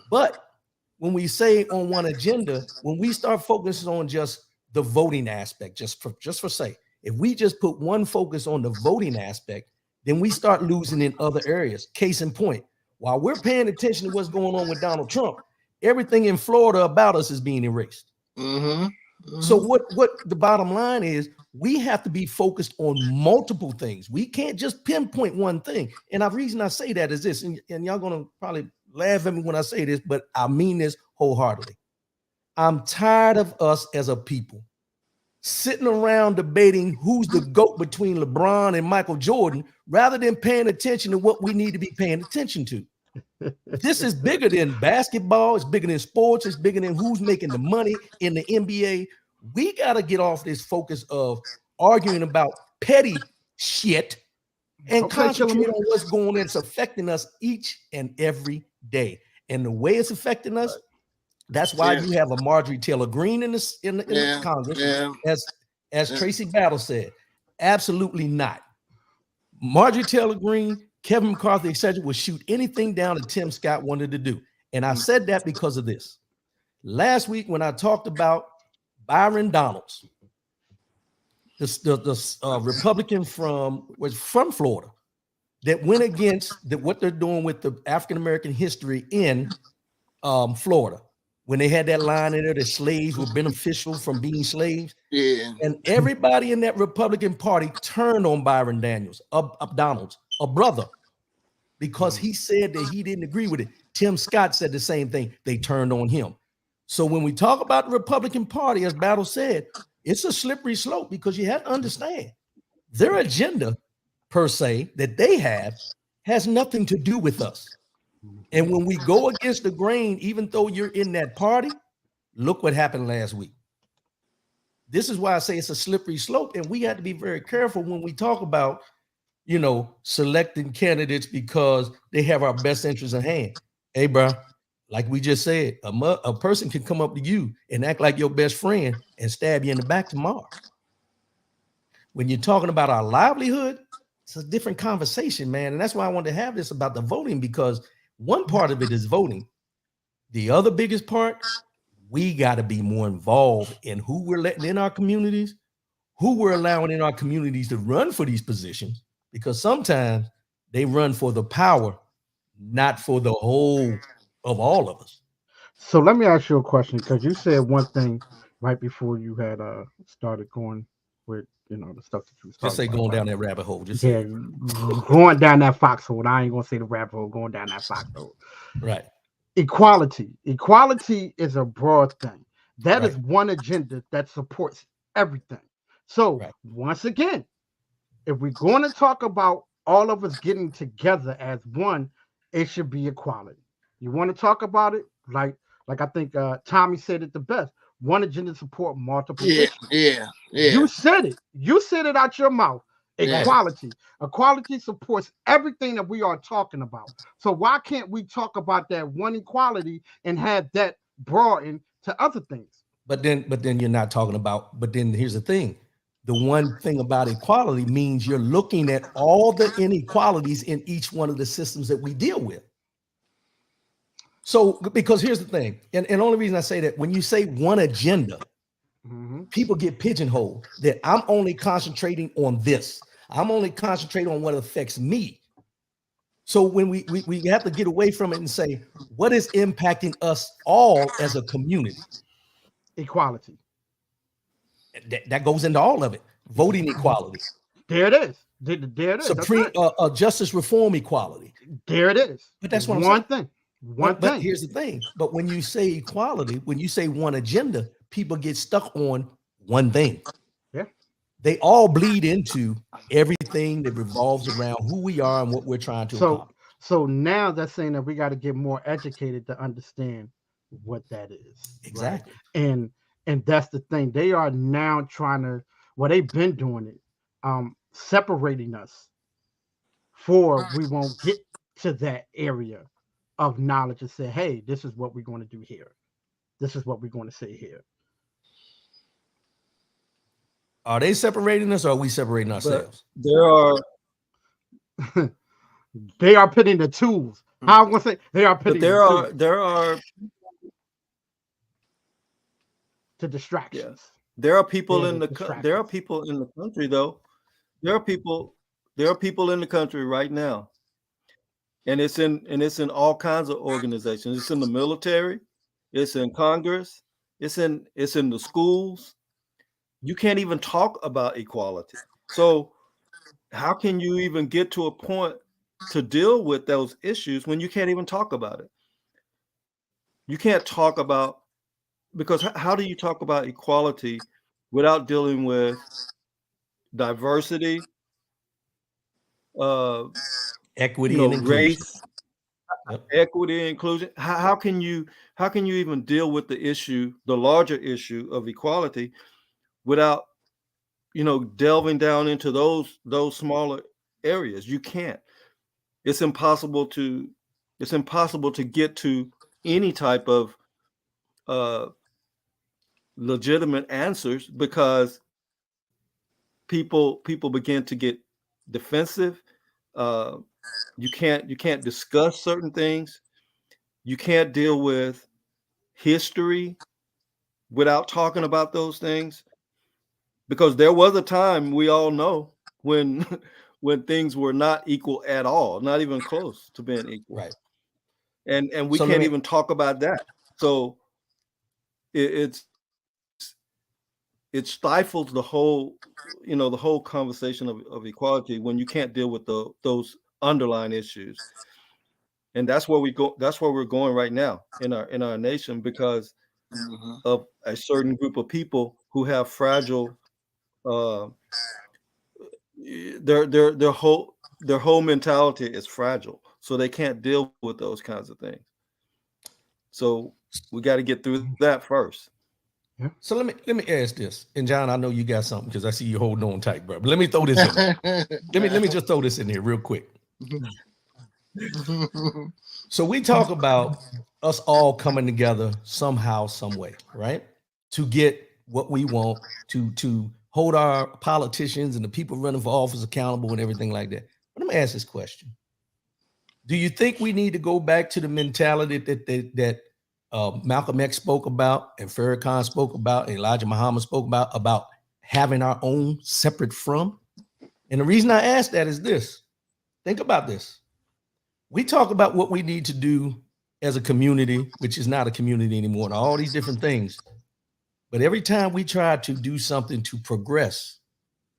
But when we say on one agenda, when we start focusing on just the voting aspect, just for say, if we just put one focus on the voting aspect, then we start losing in other areas. Case in point, while we're paying attention to what's going on with Donald Trump, everything in Florida about us is being erased. Mm-hmm. Mm-hmm. So what the bottom line is, we have to be focused on multiple things. We can't just pinpoint one thing. And the reason I say that is this, and y'all gonna probably laugh at me when I say this, but I mean this wholeheartedly. I'm tired of us as a people sitting around debating who's the GOAT between LeBron and Michael Jordan, rather than paying attention to what we need to be paying attention to. This is bigger than basketball. It's bigger than sports. It's bigger than who's making the money in the NBA. We got to get off this focus of arguing about petty shit and concentrate on what's going on that's affecting us each and every day. And the way it's affecting us, that's why you have a Marjorie Taylor Greene in the Congress, as Tracy Battle said. Absolutely not. Marjorie Taylor Greene, Kevin McCarthy, etc., would shoot anything down that Tim Scott wanted to do. And I said that because of this. Last week, when I talked about Byron Donalds, the Republican from Florida, that went against what they're doing with the African-American history in Florida, when they had that line in there that slaves were beneficial from being slaves. Yeah. And everybody in that Republican Party turned on Byron Donalds, a brother, because he said that he didn't agree with it. Tim Scott said the same thing. They turned on him. So when we talk about the Republican Party, as Battle said, it's a slippery slope, because you have to understand their agenda per se that they have has nothing to do with us. And when we go against the grain, even though you're in that party, look what happened last week. This is why I say it's a slippery slope, and we have to be very careful when we talk about, selecting candidates because they have our best interests in hand. Hey, bro, like we just said, a person can come up to you and act like your best friend and stab you in the back tomorrow. When you're talking about our livelihood, it's a different conversation, man. And that's why I wanted to have this about the voting, because one part of it is voting. The other biggest part, we got to be more involved in who we're letting in our communities, who we're allowing in our communities to run for these positions, because sometimes they run for the power, not for the whole of all of us. So let me ask you a question, because you said one thing right before you had started going with the stuff that you was talking just say about, going right? down that rabbit hole. Just going down that foxhole. I ain't gonna say the rabbit hole. Going down that foxhole. Right. Equality is a broad thing. That is one agenda that supports everything. So once again, if we're going to talk about all of us getting together as one, it should be equality. You want to talk about it, like Like I think Tommy said it the best. One agenda support multiple Yeah, issues. yeah, You yeah, said it. You said it out your mouth. yeah. Equality. Equality supports everything that we are talking about. So why can't we talk about that one equality and have that broaden to other things? But then you're not talking about. But then here's the thing: the one thing about equality means you're looking at all the inequalities in each one of the systems that we deal with. So, because here's the thing, and the only reason I say that, when you say one agenda, people get pigeonholed that I'm only concentrating on this. I'm only concentrating on what affects me. So when we have to get away from it and say, what is impacting us all as a community? Equality. That goes into all of it. Voting equality. There it is. There it is. Supreme justice reform equality. There it is. But that's what I'm one saying. thing. One But thing. here's the thing. But when you say equality, when you say one agenda, people get stuck on one thing. Yeah. They all bleed into everything that revolves around who we are and what we're trying to accomplish. So now that's saying that we got to get more educated to understand what that is. Exactly. Right? And that's the thing. They are now trying to, well, they've been doing it, separating us for we won't get to that area of knowledge and say, hey, this is what we're going to do here. This is what we're going to say here. Are they separating us, or are we separating ourselves? But there are they are putting the tools. How I'm gonna say they are putting there are to distractions. Yes. There are people in the country though. There are people in the country right now. And it's in all kinds of organizations. It's in the military, it's in Congress, it's in the schools. You can't even talk about equality. So how can you even get to a point to deal with those issues when you can't even talk about it? You can't talk about, because how do you talk about equality without dealing with diversity, equity and inclusion, race, equity and inclusion? How can you even deal with the issue, the larger issue of equality, without delving down into those smaller areas? You can't. It's impossible to get to any type of legitimate answers, because people begin to get defensive. You can't discuss certain things. You can't deal with history without talking about those things, because there was a time, we all know, when when things were not equal at all, not even close to being equal. Right. And we can't even talk about that. So it stifles the whole conversation of equality when you can't deal with those underlying issues. And that's where we're going right now in our nation, because of a certain group of people who have fragile their whole mentality is fragile, so they can't deal with those kinds of things. So we got to get through that first. Yeah. So let me ask this, and John, I know you got something because I see you holding on tight, bro. But let me throw this in there. let me just throw this in here real quick. So we talk about us all coming together somehow, some way, right, to get what we want, to hold our politicians and the people running for office accountable and everything like that. But let me ask this question: do you think we need to go back to the mentality that Malcolm X spoke about, and Farrakhan spoke about, and Elijah Muhammad spoke about having our own separate from? And the reason I ask that is this: think about this. We talk about what we need to do as a community, which is not a community anymore, and all these different things. But every time we try to do something to progress,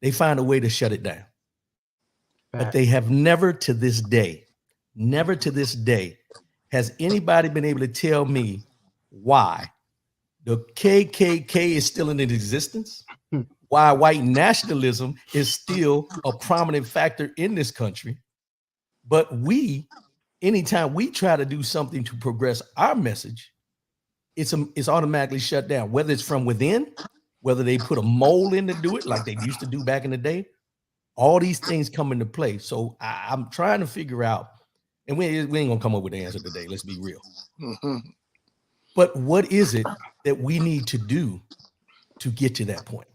they find a way to shut it down. But they have never to this day, has anybody been able to tell me why the KKK is still in existence, why white nationalism is still a prominent factor in this country. But anytime we try to do something to progress our message, it's automatically shut down, whether it's from within, whether they put a mole in to do it like they used to do back in the day. All these things come into play. So I'm trying to figure out, and we ain't gonna come up with the answer today. Let's be real. Mm-hmm. But what is it that we need to do to get to that point?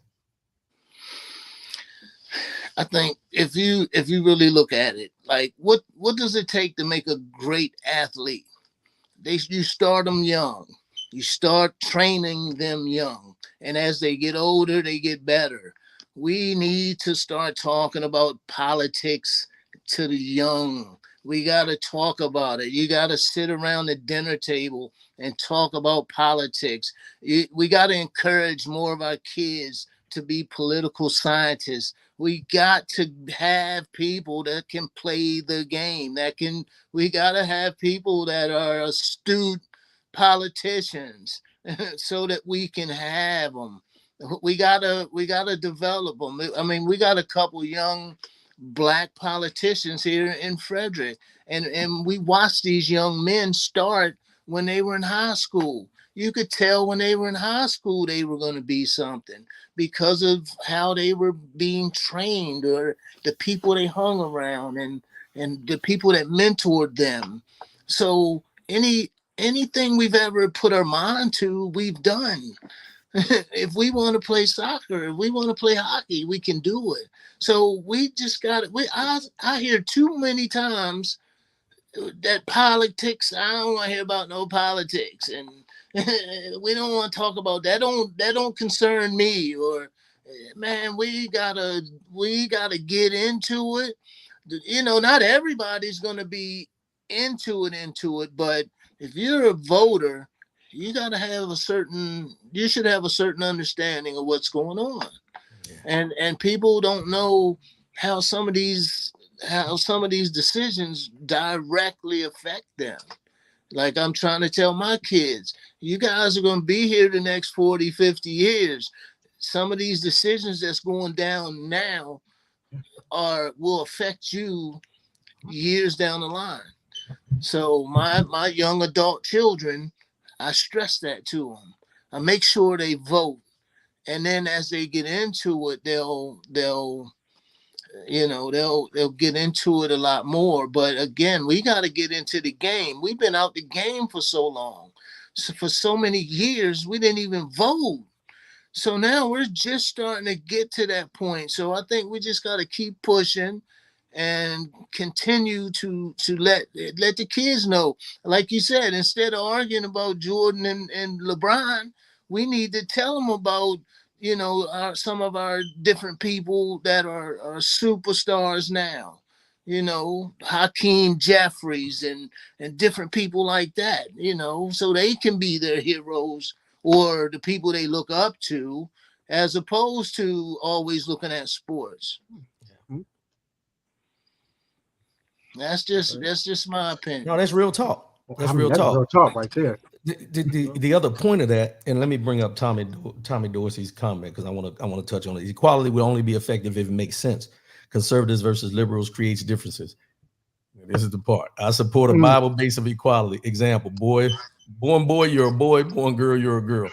I think if you really look at it, like what does it take to make a great athlete? You start them young. You start training them young. And as they get older, they get better. We need to start talking about politics to the young. We got to talk about it. You got to sit around the dinner table and talk about politics. We got to encourage more of our kids to be political scientists. We got to have people that can play the game, we got to have people that are astute politicians so that we can have them. We gotta develop them. I mean, we got a couple young Black politicians here in Frederick, and we watched these young men start when they were in high school. You could tell when they were in high school they were going to be something because of how they were being trained, or the people they hung around, and the people that mentored them. So anything we've ever put our mind to, we've done. If we want to play soccer, if we want to play hockey, we can do it. So we just got it. I hear too many times that politics. I don't want to hear about no politics, and we don't want to talk about that. That don't concern me. Or man, we gotta get into it. Not everybody's gonna be into it, but if you're a voter, you should have a certain understanding of what's going on. Yeah. And people don't know how some of these decisions directly affect them. Like I'm trying to tell my kids, you guys are going to be here the next 40, 50 years. Some of these decisions that's going down now will affect you years down the line. So my young adult children, I stress that to them. I make sure they vote, and then as they get into it, they'll get into it a lot more. But again, we got to get into the game. We've been out the game for so long, for so many years, we didn't even vote. So now we're just starting to get to that point. So I think we just got to keep pushing and continue to let the kids know. Like you said, instead of arguing about Jordan and LeBron, we need to tell them about some of our different people that are superstars now. Hakeem Jeffries and different people like that. So they can be their heroes or the people they look up to, as opposed to always looking at sports. That's just my opinion. No, that's real talk. That's real talk right there. The other point of that, and let me bring up Tommy Dorsey's comment, because I want to touch on it. Equality will only be effective if it makes sense. Conservatives versus liberals creates differences. This is the part. I support a Bible base of equality. Example: born boy, you're a boy. Born girl, you're a girl.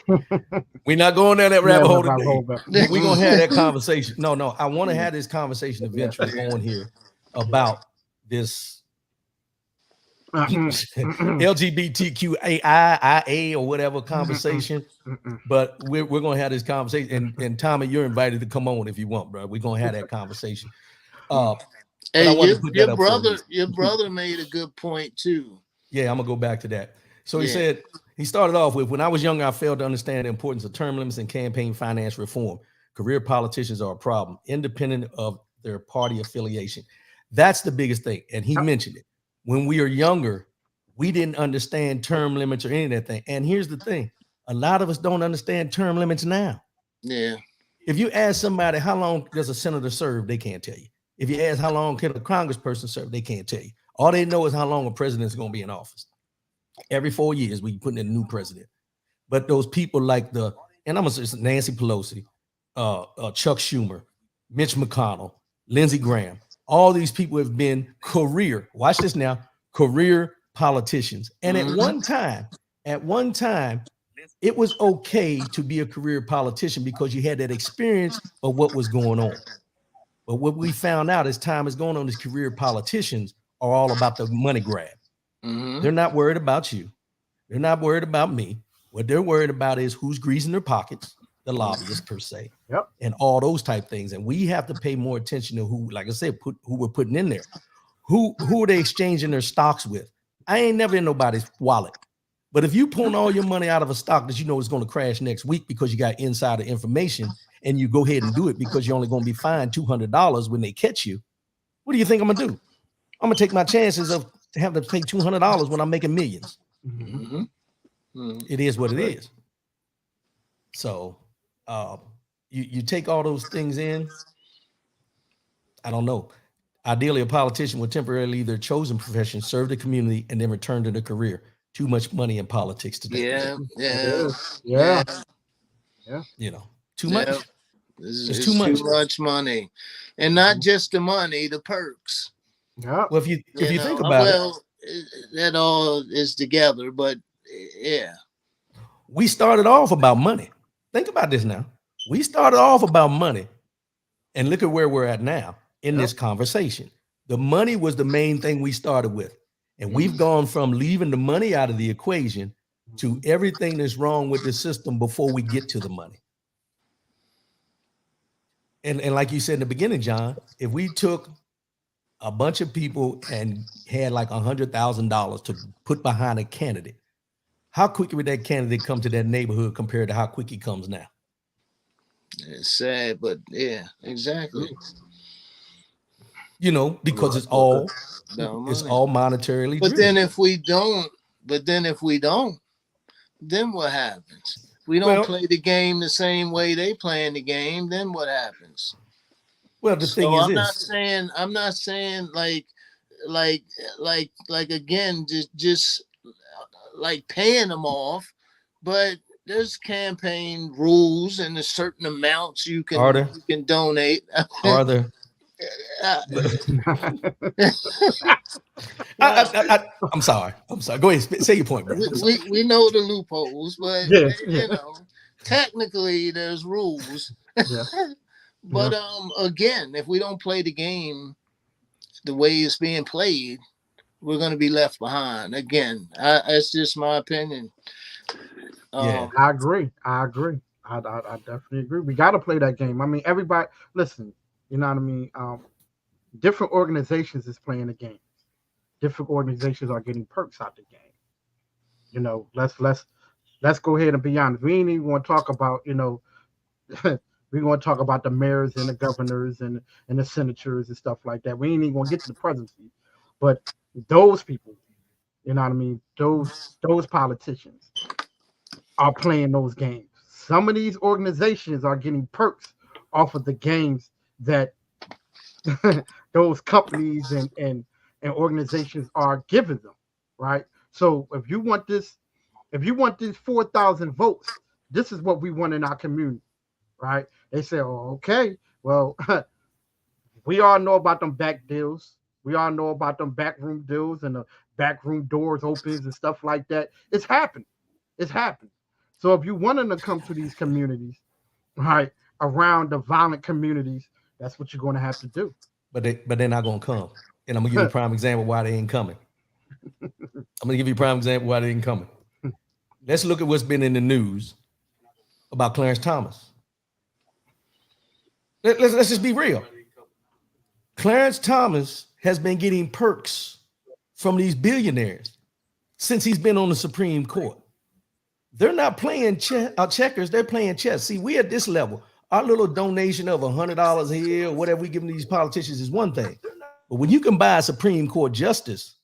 We're not going down that rabbit hole today. We're gonna have that conversation. No, I want to have this conversation eventually on here about this LGBTQAI or whatever conversation. But we're gonna have this conversation. And Tommy, you're invited to come on if you want, bro. We're gonna have that conversation. Hey, your brother made a good point too. Yeah, I'm gonna go back to that. So he said, he started off with, when I was younger, I failed to understand the importance of term limits and campaign finance reform. Career politicians are a problem, independent of their party affiliation. That's the biggest thing. And he mentioned it. When we were younger, we didn't understand term limits or any of that thing. And here's the thing. A lot of us don't understand term limits now. Yeah. If you ask somebody, how long does a senator serve? They can't tell you. If you ask how long can a congressperson serve, they can't tell you. All they know is how long a president is going to be in office. Every 4 years, we put in a new president. But those people like and I'm going to say Nancy Pelosi, Chuck Schumer, Mitch McConnell, Lindsey Graham, all these people have been watch this now, career politicians. And at one time, it was okay to be a career politician because you had that experience of what was going on. But what we found out as time is going on is career politicians are all about the money grab. Mm-hmm. They're not worried about you. They're not worried about me. What they're worried about is who's greasing their pockets, the lobbyists per se, and all those type things. And we have to pay more attention to who, like I said, who we're putting in there. Who are they exchanging their stocks with? I ain't never in nobody's wallet. But if you pulling all your money out of a stock that you know is going to crash next week because you got insider information and you go ahead and do it because you're only going to be fined $200 when they catch you, what do you think I'm going to do? I'm going to take my chances of having to pay $200 when I'm making millions. Mm-hmm. Mm-hmm. It is what it is. So you take all those things in. I don't know. Ideally, a politician would temporarily leave their chosen profession, serve the community, and then return to their career. Too much money in politics today. Yeah. You know, too much. It's too much money, and not just the money, the perks. Yeah. Well, if you think about it, that all is together. But yeah, we started off about money. Think about this now. We started off about money, and look at where we're at now in this conversation. The money was the main thing we started with. And we've gone from leaving the money out of the equation to everything that's wrong with the system before we get to the money. And like you said in the beginning, John, if we took a bunch of people and had like $100,000 to put behind a candidate, how quickly would that candidate come to that neighborhood compared to how quick he comes now? It's sad, but yeah, exactly. You know, because it's all monetarily driven. Then if we don't, then what happens? If we don't play the game the same way they playing the game, then what happens? Well, the thing is, I'm not saying like again, just like paying them off, but there's campaign rules and there's certain amounts you can donate. Are there? I'm sorry. Go ahead. Say your point, bro. We know the loopholes, but you know, technically there's rules. But again, if we don't play the game the way it's being played, we're going to be left behind. Again, that's just my opinion. I agree. I definitely agree. We got to play that game. I mean, everybody, listen. You know what I mean? Different organizations is playing the game. Different organizations are getting perks out the game. You know, let's go ahead and be honest. We ain't even going to talk about, you know, we're going to talk about the mayors and the governors and the senators and stuff like that. We ain't even going to get to the presidency. But those people, you know what I mean? Those politicians are playing those games. Some of these organizations are getting perks off of the games that those companies and organizations are giving them, right? So if you want these 4,000 votes, this is what we want in our community, right? They say, oh, okay, well, we all know about them back deals. We all know about them backroom deals and the backroom doors opens and stuff like that. It's happened. So if you want them to come to these communities, right, around the violent communities, that's what you're going to have to do. But they're not going to come. And I'm going to give you a prime example why they ain't coming. Let's look at what's been in the news about Clarence Thomas. Let's just be real. Clarence Thomas has been getting perks from these billionaires since he's been on the Supreme Court. They're not playing checkers. They're playing chess. See, we at this level. Our little donation of $100 here or whatever we give these politicians is one thing. But when you can buy a Supreme Court justice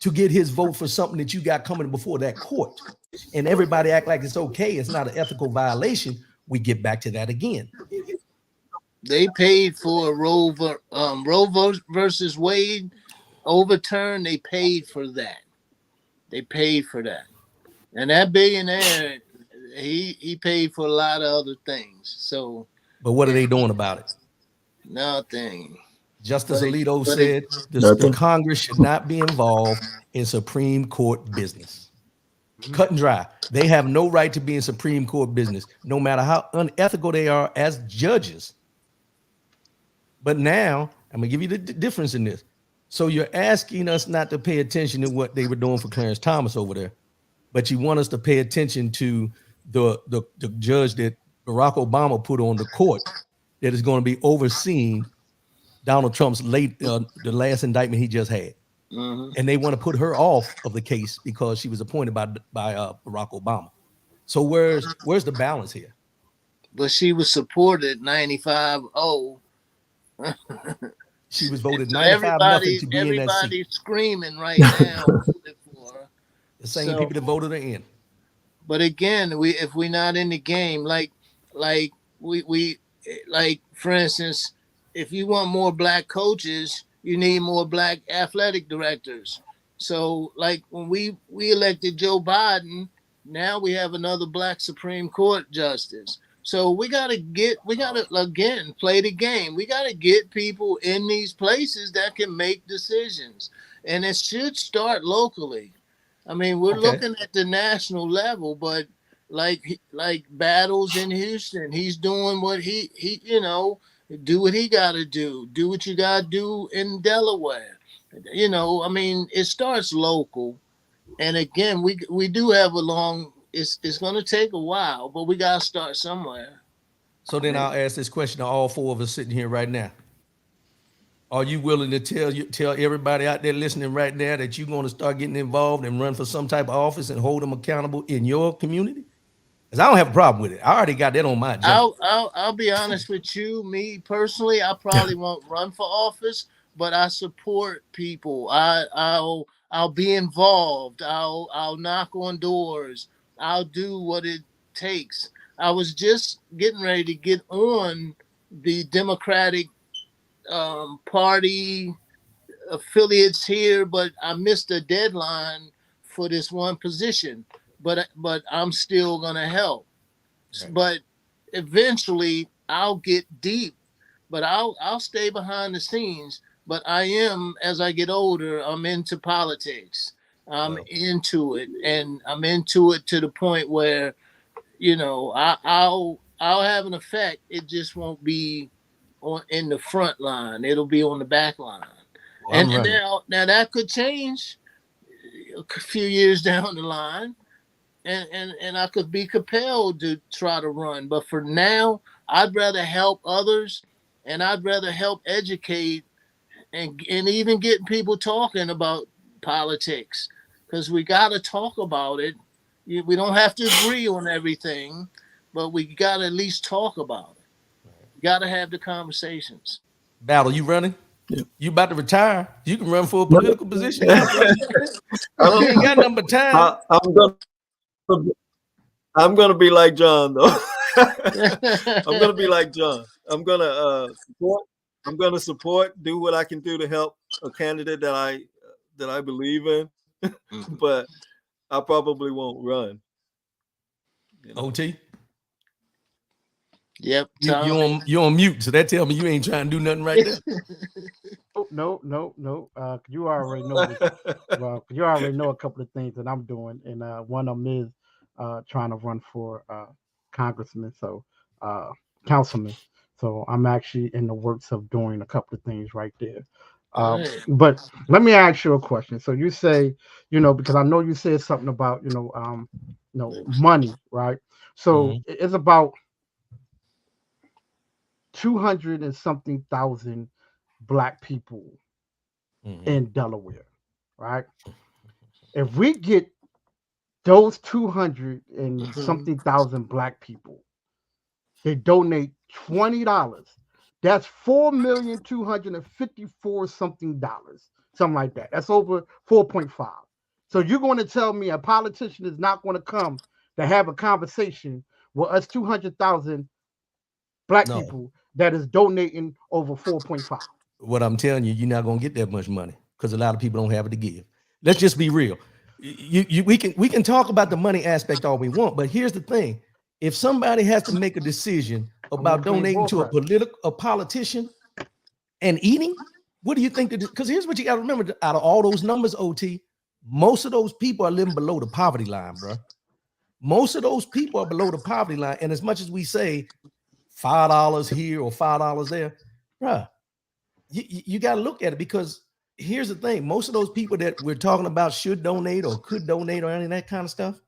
to get his vote for something that you got coming before that court, and everybody act like it's okay, it's not an ethical violation, we get back to that again. They paid for Roe versus Wade overturned. They paid for that. And that billionaire, he paid for a lot of other things. So, but what are they doing about it? Nothing. Justice Alito said the Congress should not be involved in Supreme Court business. Cut and dry. They have no right to be in Supreme Court business, no matter how unethical they are as judges. But now, I'm going to give you the difference in this. So you're asking us not to pay attention to what they were doing for Clarence Thomas over there, but you want us to pay attention to the judge that Barack Obama put on the court that is going to be overseeing Donald Trump's the last indictment he just had. Mm-hmm. And they want to put her off of the case because she was appointed by Barack Obama. So where's the balance here? But she was supported 95-0. She was voted So 95-0 to be in that seat. Everybody's screaming right now for her. The same people that voted her in. But again, if we're not in the game, like for instance, if you want more black coaches, you need more black athletic directors. So like when we elected Joe Biden, now we have another black Supreme Court justice. So we gotta again play the game. We gotta get people in these places that can make decisions, and it should start locally. I mean, we're looking at the national level, but like Battles in Houston, he's doing what he do what he got to do. Do what you got to do in Delaware. I mean, it starts local, and again, we do have a long. It's going to take a while, but we got to start somewhere. So then I'll ask this question to all four of us sitting here right now. Are you willing to tell everybody out there listening right now that you're going to start getting involved and run for some type of office and hold them accountable in your community? Because I don't have a problem with it. I already got that on my agenda. I'll be honest with you. Me personally, I probably won't run for office, but I support people. I'll be involved. I'll knock on doors. I'll do what it takes. I was just getting ready to get on the Democratic Party affiliates here, but I missed a deadline for this one position. But I'm still gonna help. Right. But eventually I'll get deep. But I'll stay behind the scenes. But I am, as I get older, I'm into politics. I'm into it, and I'm into it to the point where, I'll have an effect. It just won't be in the front line. It'll be on the back line. And now that could change a few years down the line, and I could be compelled to try to run. But for now, I'd rather help others, and I'd rather help educate and even get people talking about politics, because we got to talk about it. We don't have to agree on everything, but we got to at least talk about it. You got to have the conversations. Battle, you running? Yeah. You about to retire? You can run for a political position. You ain't got nothing but time. I'm gonna be like John though. I'm gonna be like John. I'm gonna support. I'm gonna support. Do what I can do to help a candidate that I believe in. But I probably won't run. OT. Yep. You're on mute, so that tells me you ain't trying to do nothing right there. No. You already know. Well, you already know a couple of things that I'm doing, and one of them is trying to run for councilman. So I'm actually in the works of doing a couple of things right there. But let me ask you a question. So you say, because I know you said something about money, right? So it's about 200 and something thousand black people in Delaware, right? If we get those 200 and something thousand black people, they donate $20. That's $4,254,000 something, something like that. That's over 4.5. So you're going to tell me a politician is not going to come to have a conversation with us 200,000 black people that is donating over 4.5. What I'm telling you, you're not going to get that much money because a lot of people don't have it to give. Let's just be real. We can talk about the money aspect all we want, but here's the thing. If somebody has to make a decision about donating to a politician and eating, what do you think? Because here's what you got to remember: out of all those numbers, OT, Most of those people are living below the poverty line, bro. Most of those people are below the poverty line. And as much as we say $5 here or $5 there, bro, you got to look at it, because here's the thing. Most of those people that we're talking about should donate or could donate or any of that kind of stuff,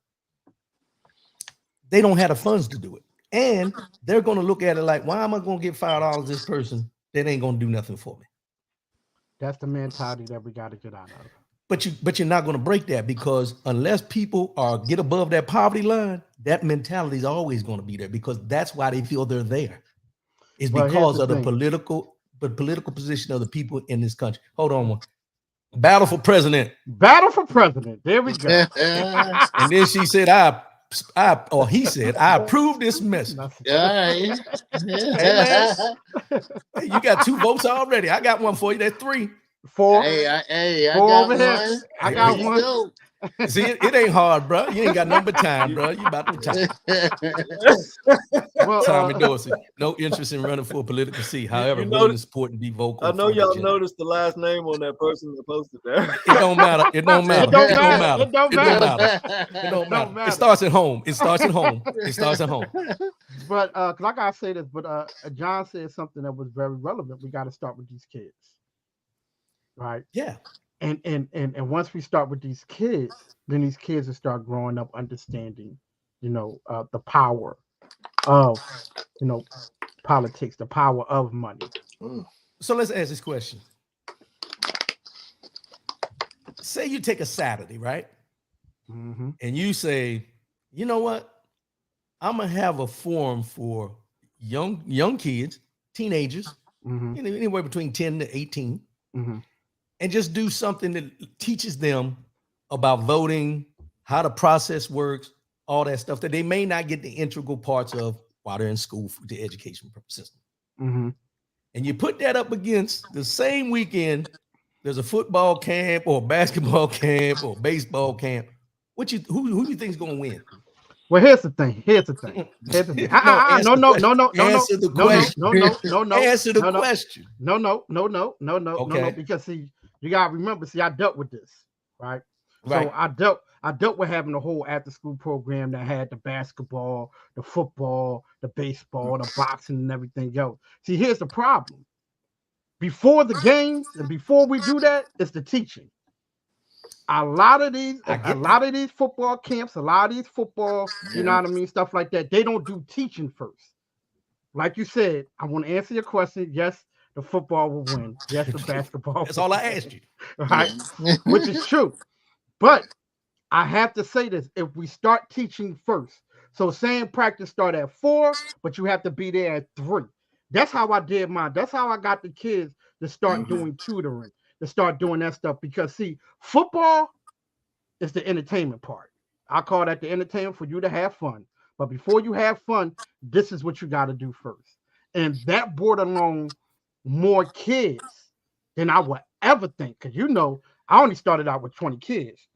they don't have the funds to do it. And they're going to look at it like, why am I going to give $5 this person that ain't going to do nothing for me? That's the mentality that we got to get out of. But you're not going to break that, because unless people get above that poverty line, that mentality is always going to be there, because that's why they feel they're there. It's because of the political position of the people in this country. Hold on one. Battle for president. Battle for president. There we go. And then she said, he said, I approve this message. Right. Hey, man. Hey, you got 2 votes already. I got one for you. That's 3. 4. Hey, I Four got over here. one. I got one. See, it ain't hard, bro. You ain't got nothing but time, bro. You about to retire. Well, Tommy Dorsey, no interest in running for a political seat. However, willing to support and be vocal. I know y'all noticed the last name on that person that posted that. It don't matter. It don't matter. It don't matter. It don't matter. It starts at home. It starts at home. But because I gotta say this, but John said something that was very relevant. We got to start with these kids, right? Yeah. And once we start with these kids, then these kids will start growing up understanding, the power of, politics, the power of money. So let's ask this question. Say you take a Saturday, right? Mm-hmm. And you say, you know what? I'm gonna have a forum for young kids, teenagers, mm-hmm. Anywhere between 10 to 18. Mm-hmm. And just do something that teaches them about voting, how the process works, all that stuff that they may not get the integral parts of while they're in school for the education system. Mm-hmm. And you put that up against the same weekend, there's a football camp or a basketball camp or baseball camp. Who do you think is going to win? Well, here's the thing. No. Answer the question. No. Because see, you gotta remember. See, I dealt with this, right? So I dealt with having a whole after-school program that had the basketball, the football, the baseball, the boxing, and everything else. See, here's the problem. Before the games and before we do that, it's the teaching. A lot of these football camps, a lot of these football, you know what I mean, stuff like that, they don't do teaching first. Like you said, I want to answer your question. Yes, the football will win. Yes, the basketball. That's all I asked you. Right? Which is true. But I have to say this, if we start teaching first, so saying practice start at 4, but you have to be there at 3. That's how I did mine. That's how I got the kids to start doing tutoring, to start doing that stuff. Because see, football is the entertainment part. I call that the entertainment for you to have fun. But before you have fun, this is what you got to do first. And that brought along more kids than I would ever think. Because I only started out with 20 kids.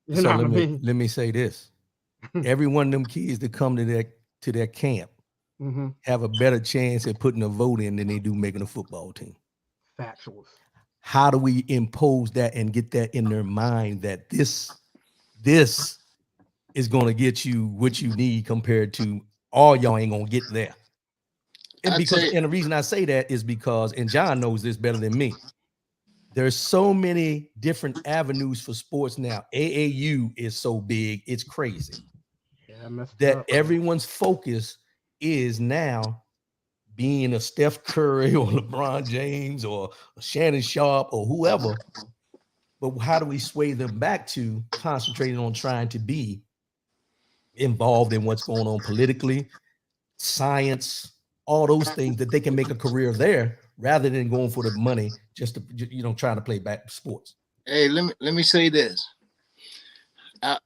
You know what I mean? Let me say this. Every one of them kids that come to that camp have a better chance at putting a vote in than they do making a football team. Factuals. How do we impose that and get that in their mind that this is going to get you what you need compared to all y'all ain't going to get there? And the reason I say that is because, and John knows this better than me, there's so many different avenues for sports now. AAU is so big, it's crazy. That everyone's focus is now being a Steph Curry or LeBron James or Shannon Sharp or whoever. But how do we sway them back to concentrating on trying to be involved in what's going on politically, science, all those things that they can make a career there rather than going for the money just to trying to play back sports. Hey, let me say this.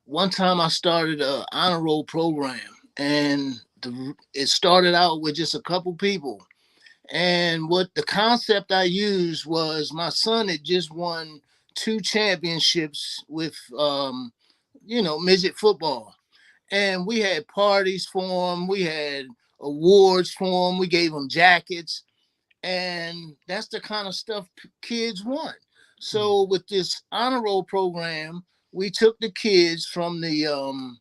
One time I started an honor roll program, and it started out with just a couple people. And what the concept I used was my son had just won 2 championships with, midget football. And we had parties for him. We had awards for him. We gave him jackets. And that's the kind of stuff kids want. So with this honor roll program, we took the kids from the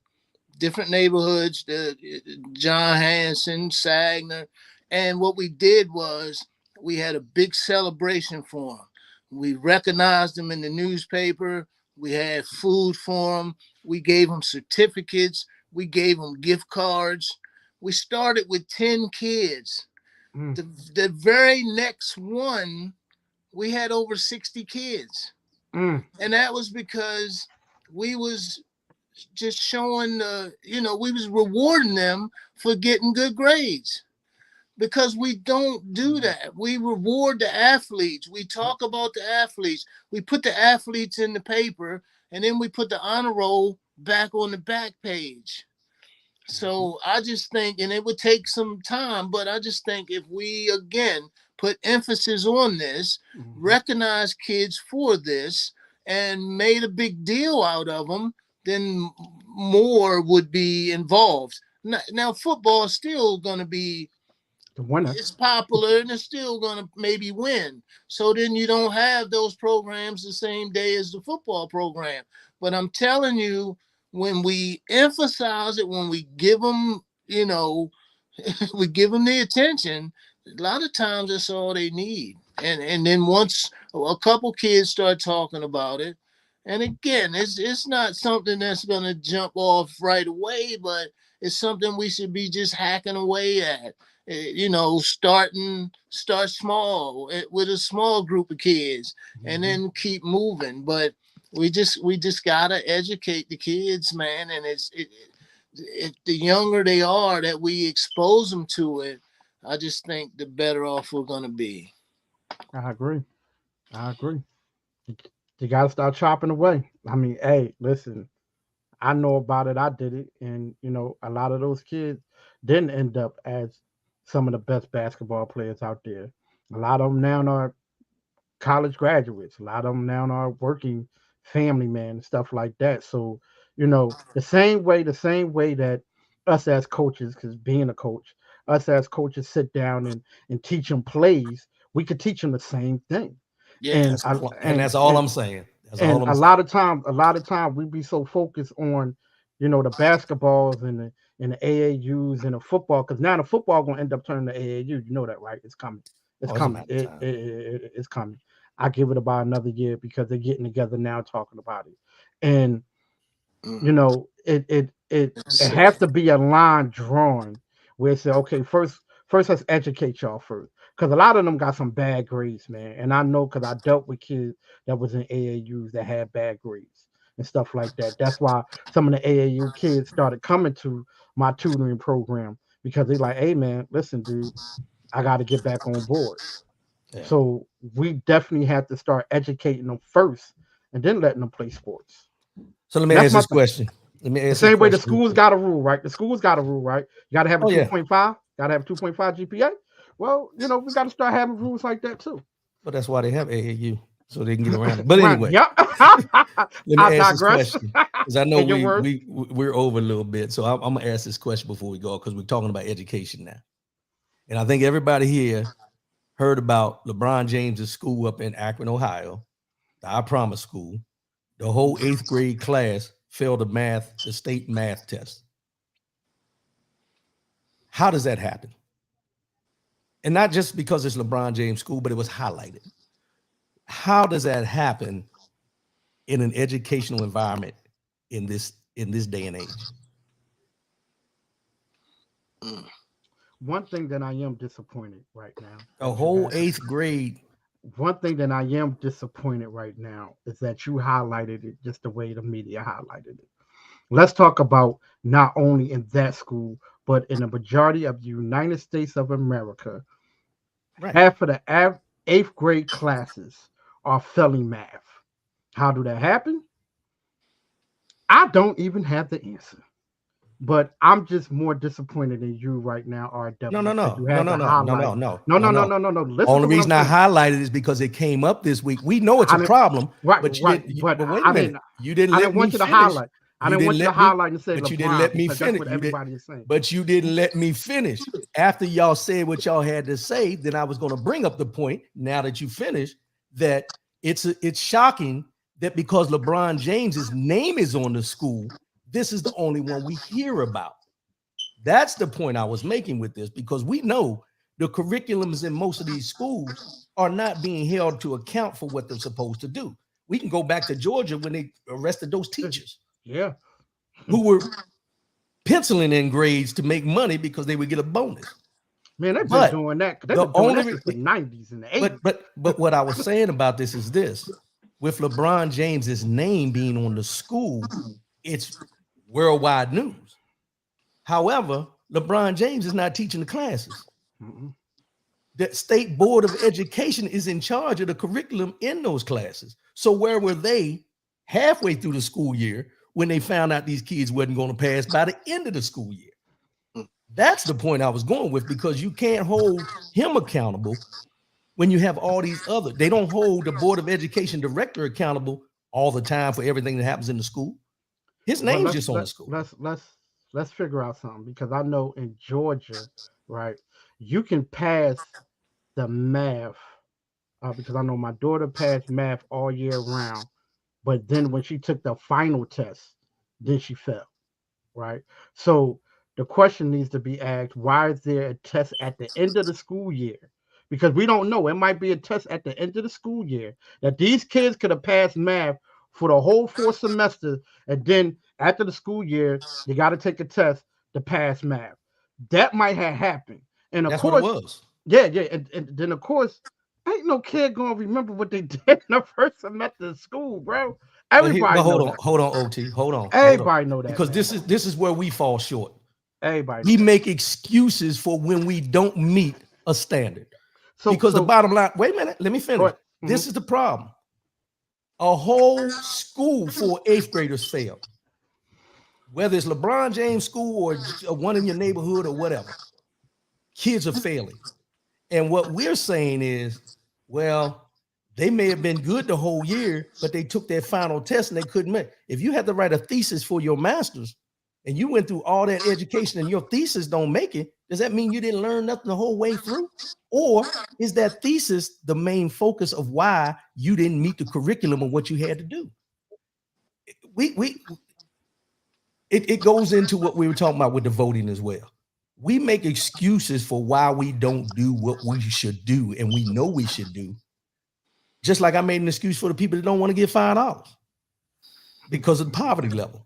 different neighborhoods, the John Hanson, Sagner, and what we did was we had a big celebration for them. We recognized them in the newspaper. We had food for them. We gave them certificates. We gave them gift cards. We started with 10 kids. The very next one, we had over 60 kids. And that was because we was just showing we was rewarding them for getting good grades, because we don't do that. We reward the athletes. We talk about the athletes. We put the athletes in the paper, and then we put the honor roll back on the back page. So I just think, and it would take some time, but I just think if we, again, put emphasis on this, recognize kids for this, and made a big deal out of them, then more would be involved. Now football is still going to be, the winner. it's popular and it's still going to maybe win. So then you don't have those programs the same day as the football program. But I'm telling you, when we emphasize it, when we give them, we give them the attention, a lot of times that's all they need. And then once a couple kids start talking about it, and again, it's not something that's going to jump off right away, but it's something we should be just hacking away at. Start small with a small group of kids, and then keep moving. But we just gotta educate the kids, man. And the younger they are that we expose them to it, I just think the better off we're gonna be. I agree. You got to start chopping away. I mean, hey, listen, I know about it. I did it. And, a lot of those kids didn't end up as some of the best basketball players out there. A lot of them now are college graduates. A lot of them now are working family men and stuff like that. So, the same way that us as coaches, because being a coach, us as coaches sit down and teach them plays, we could teach them the same thing. Yeah, And that's all I'm saying. That's all I'm a saying. lot of time we be so focused on, the basketballs and the AAUs and the football, because now the football gonna end up turning to AAU. You know that, right? It's coming. It's coming. It's coming. I give it about another year because they're getting together now talking about it, and it has to be a line drawn where it say, okay, first let's educate y'all first, because a lot of them got some bad grades, man, and I know because I dealt with kids that was in AAUs that had bad grades and stuff like that. That's why some of the AAU kids started coming to my tutoring program, because they like, hey man, listen, dude, I got to get back on board. Yeah. So we definitely have to start educating them first, and then letting them play sports. So let me ask this question. The same way the schools got a rule, right? The schools got a rule, right? You got to have a 2.5. Got to have a 2.5 GPA. Well, we got to start having rules like that too. But that's why they have AAU, so they can get around it. But anyway, let me ask this question, because I know we're over a little bit. So I'm gonna ask this question before we go, because we're talking about education now, and I think everybody here heard about LeBron James' school up in Akron, Ohio, the I Promise School. The whole 8th grade class failed the state math test. How does that happen? And not just because it's LeBron James' school, but it was highlighted. How does that happen in an educational environment in this day and age? One thing that I am disappointed right now. A whole 8th grade. One thing that I am disappointed right now is that you highlighted it just the way the media highlighted it. Let's talk about not only in that school, but in the majority of the United States of America, right. Half of the 8th grade classes are failing math. How do that happen? I don't even have the answer. But I'm just more disappointed in you right now, RW. No. Listen, only reason I highlighted is because it came up this week. We know it's a problem, right? But wait a minute. You didn't let me finish. I didn't want you to highlight and say, but you didn't let me finish. That's what everybody is saying. But you didn't let me finish. After y'all said what y'all had to say, then I was going to bring up the point. Now that you finished, that it's shocking that because LeBron James's name is on the school, this is the only one we hear about. That's the point I was making with this, because we know the curriculums in most of these schools are not being held to account for what they're supposed to do. We can go back to Georgia when they arrested those teachers, who were penciling in grades to make money because they would get a bonus. Man, they've been doing that. They've been doing that since the 90s and the 80s. But what I was saying about this is this: with LeBron James's name being on the school, it's worldwide news. However, LeBron James is not teaching the classes. The state board of education is in charge of the curriculum in those classes. So where were they halfway through the school year when they found out these kids wasn't going to pass by the end of the school year? That's the point I was going with, because you can't hold him accountable when you have all these other. They don't hold the board of education director accountable all the time for everything that happens in the school. His name's just on the school. Let's figure out something, because I know in Georgia, right, you can pass the math, because I know my daughter passed math all year round, but then when she took the final test, then she fell, right? So the question needs to be asked, why is there a test at the end of the school year? Because we don't know. It might be a test at the end of the school year that these kids could have passed math for the whole 4 semesters, and then after the school year, they got to take a test to pass math. That might have happened. And of That's course, what it was. Yeah. And then, of course, ain't no kid going to remember what they did in the first semester of school, bro. Everybody hold on, OT. Hold on. Everybody know that. Because this is where we fall short. Everybody. We make excuses for when we don't meet a standard. Because the bottom line, wait a minute, let me finish. This is the problem. A whole school for 8th graders fail. Whether it's LeBron James school or one in your neighborhood or whatever, kids are failing. And what we're saying is, well, they may have been good the whole year, but they took their final test and they couldn't make. If you had to write a thesis for your master's and you went through all that education and your thesis don't make it, does that mean you didn't learn nothing the whole way through? Or is that thesis the main focus of why you didn't meet the curriculum of what you had to do? It goes into what we were talking about with the voting as well. We make excuses for why we don't do what we should do, and we know we should do. Just like I made an excuse for the people that don't want to get $5 because of the poverty level.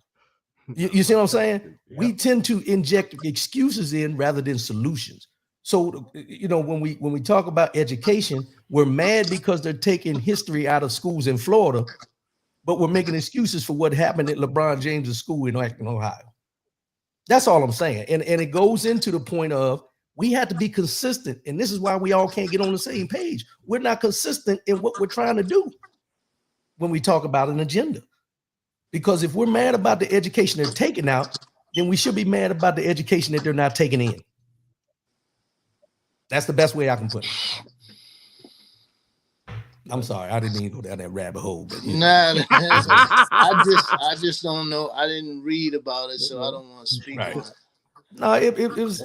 You see what I'm saying? Yeah. We tend to inject excuses in rather than solutions. So, you know, when we talk about education, we're mad because they're taking history out of schools in Florida, but we're making excuses for what happened at LeBron James' school in Acton, Ohio. That's all I'm saying. And it goes into the point of we have to be consistent. And this is why we all can't get on the same page. We're not consistent in what we're trying to do when we talk about an agenda. Because if we're mad about the education they're taking out, then we should be mad about the education that they're not taking in. That's the best way I can put it. I'm sorry, I didn't even go down that rabbit hole. But, I just don't know. I didn't read about it, so I don't want to speak on it. No, it was.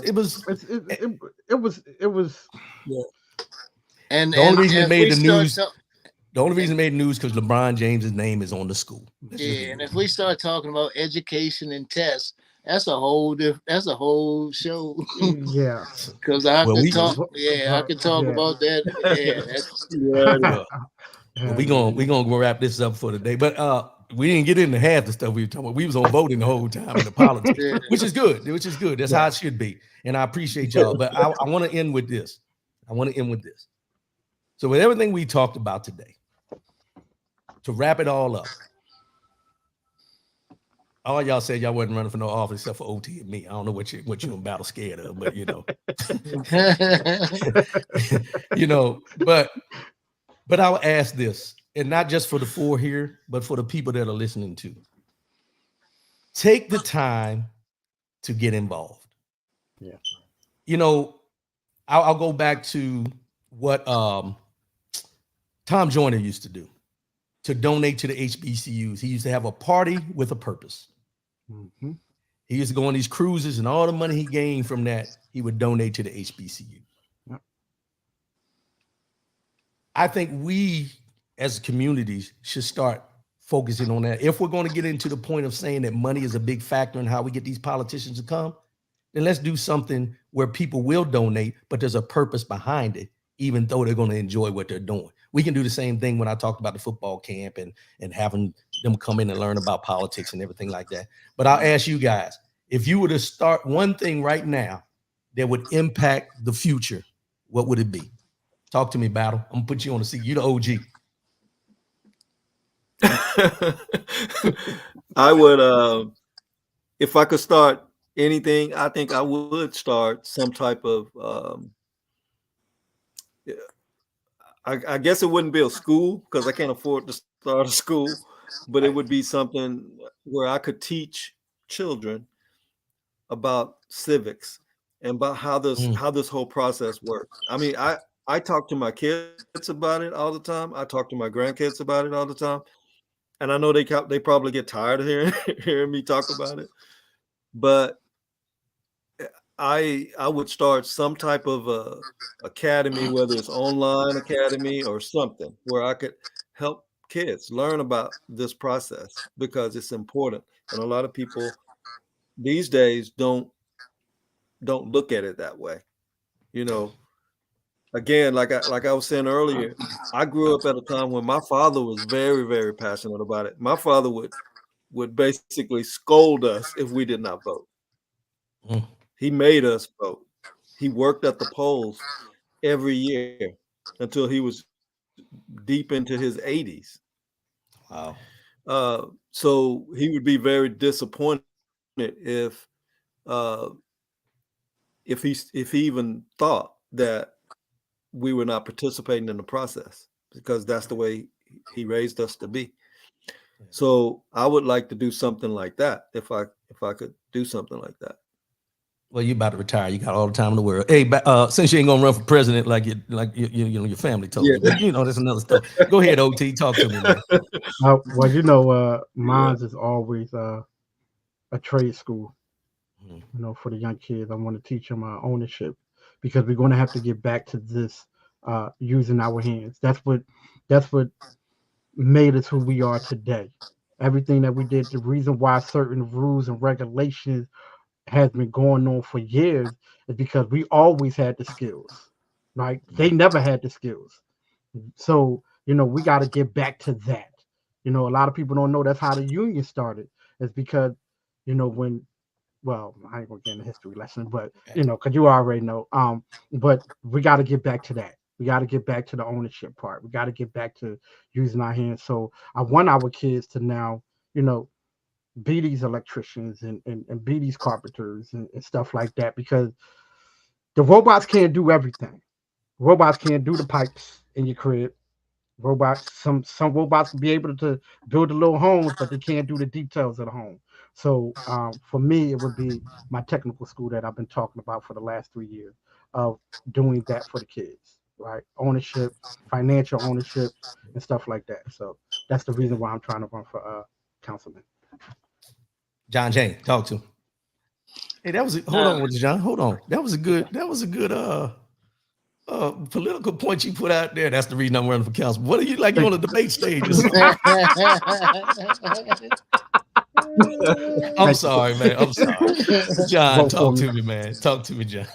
Yeah. And the only reason it made the news. The only reason it made news because LeBron James's name is on the school. And if we start talking about education and tests, that's a whole show. Yeah, because I could talk. Yeah, I could talk about that. Yeah, we're gonna wrap this up for today. But we didn't get into half the stuff we were talking about. We was on voting the whole time in the politics, which is good. That's how it should be. And I appreciate y'all. But I want to end with this. So with everything we talked about today, to wrap it all up, all y'all said y'all wasn't running for no office except for OT and me. I don't know what you in battle scared of, but but I'll ask this, and not just for the 4 here, but for the people that are listening too. Take the time to get involved. Yeah. I'll go back to what Tom Joyner used to do. To donate to the HBCUs. He used to have a party with a purpose. Mm-hmm. He used to go on these cruises, and all the money he gained from that, he would donate to the HBCU. Yep. I think we as communities should start focusing on that. If we're going to get into the point of saying that money is a big factor in how we get these politicians to come, then let's do something where people will donate, but there's a purpose behind it, even though they're going to enjoy what they're doing. We can do the same thing when I talked about the football camp and having them come in and learn about politics and everything like that. But I'll ask you guys, if you were to start one thing right now that would impact the future, what would it be? Talk to me, Battle. I'm gonna put you on the seat. You're the OG. I would, if I could start anything, I think I would start some type of, I guess it wouldn't be a school because I can't afford to start a school, but it would be something where I could teach children about civics and about how this whole process works. I mean, I talk to my kids about it all the time. I talk to my grandkids about it all the time. And I know they probably get tired of hearing me talk about it, but I would start some type of academy, whether it's online academy or something, where I could help kids learn about this process because it's important. And a lot of people these days don't look at it that way. You know, again, like I was saying earlier, I grew up at a time when my father was very, very passionate about it. My father would basically scold us if we did not vote. He made us vote. He worked at the polls every year until he was deep into his 80s. Wow. So he would be very disappointed if he even thought that we were not participating in the process, because that's the way he raised us to be. So I would like to do something like that if I could do something like that. Well, you about to retire. You got all the time in the world. Hey, since you ain't gonna run for president like your family told you, but that's another story. Go ahead, OT. Talk to me, man. Well, mine's is always a trade school. For the young kids, I want to teach them ownership, because we're going to have to get back to this using our hands. That's what made us who we are today. Everything that we did, the reason why certain rules and regulations has been going on for years is because we always had the skills, right? They never had the skills. So, we got to get back to that. A lot of people don't know that's how the union started. It's because, when, well, I ain't gonna get in the history lesson, but because you already know. But we got to get back to that. We got to get back to the ownership part. We got to get back to using our hands. So I want our kids to now, be these electricians and be these carpenters and stuff like that, because the robots can't do everything. Robots can't do the pipes in your crib. Some robots will be able to build the little homes, but they can't do the details of the home. So for me, it would be my technical school that I've been talking about for the last 3 years of doing that for the kids, right? Ownership, financial ownership, and stuff like that. So that's the reason why I'm trying to run for councilman. John Jane, talk to him. Hey, hold on, John. Hold on. That was a good political point you put out there. That's the reason I'm running for council. What are you like? You on the debate stage or something? I'm sorry, man. I'm sorry. John, talk to me, man. Talk to me, John.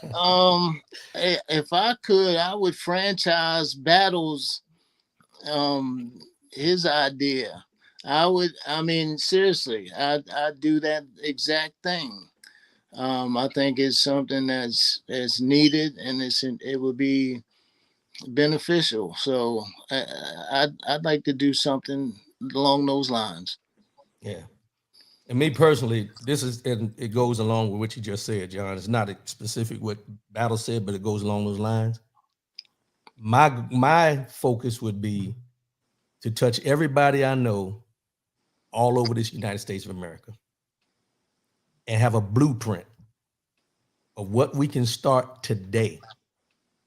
If I could, I would franchise Battles his idea. Seriously, I'd do that exact thing. I think it's something that's needed, and it would be beneficial. So I'd like to do something along those lines. Yeah. And me personally, it goes along with what you just said, John. It's not specific what Battle said, but it goes along those lines. My focus would be to touch everybody I know all over this United States of America and have a blueprint of what we can start today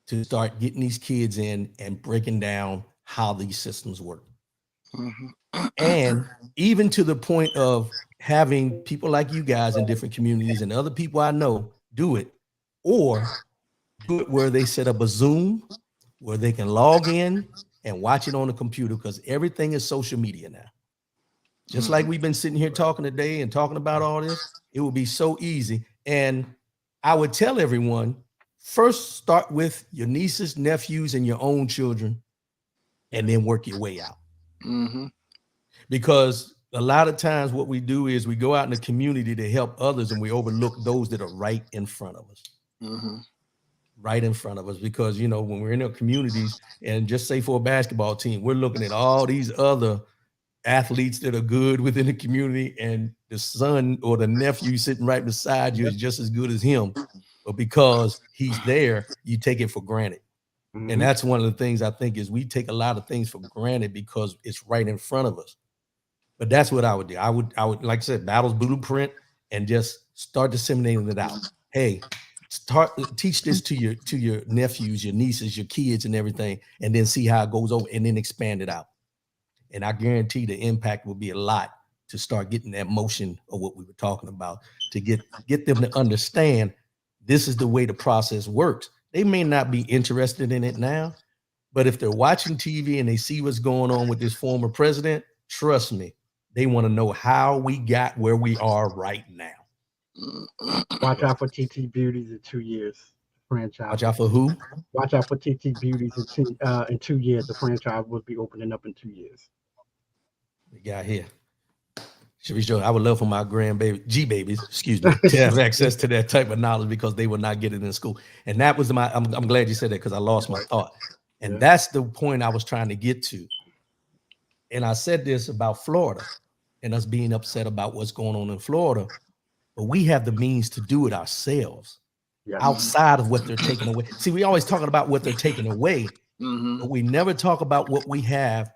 to start getting these kids in and breaking down how these systems work. Mm-hmm. And even to the point of having people like you guys in different communities and other people I know do it, or do it where they set up a Zoom where they can log in and watch it on the computer, because everything is social media now. Just like we've been sitting here talking today and talking about all this, it would be so easy. And I would tell everyone, first start with your nieces, nephews, and your own children, and then work your way out. Because a lot of times what we do is we go out in the community to help others, and we overlook those that are right in front of us. Right in front of us, because when we're in our communities, and just say for a basketball team, we're looking at all these other athletes that are good within the community, and the son or the nephew sitting right beside you is just as good as him, but because he's there, you take it for granted. And that's one of the things I think is we take a lot of things for granted because it's right in front of us. But that's what I would do. I would, like I said, Battle's blueprint, and just start disseminating it out. Hey, teach this to your nephews, your nieces, your kids, and everything, and then see how it goes over, and then expand it out. And I guarantee the impact will be a lot to start getting that motion of what we were talking about, to get them to understand this is the way the process works. They may not be interested in it now, but if they're watching TV and they see what's going on with this former president, trust me, they want to know how we got where we are right now. Watch out for TT Beauties in 2 years. Franchise. Watch out for who? Watch out for TT Beauties in 2 years. The franchise will be opening up in 2 years. We got here. I would love for my grandbaby, G-babies, excuse me, to have access to that type of knowledge, because they would not get it in school. And that was I'm glad you said that, because I lost my thought. And that's the point I was trying to get to. And I said this about Florida and us being upset about what's going on in Florida, but we have the means to do it ourselves outside of what they're taking away. See, we always talking about what they're taking away, but we never talk about what we have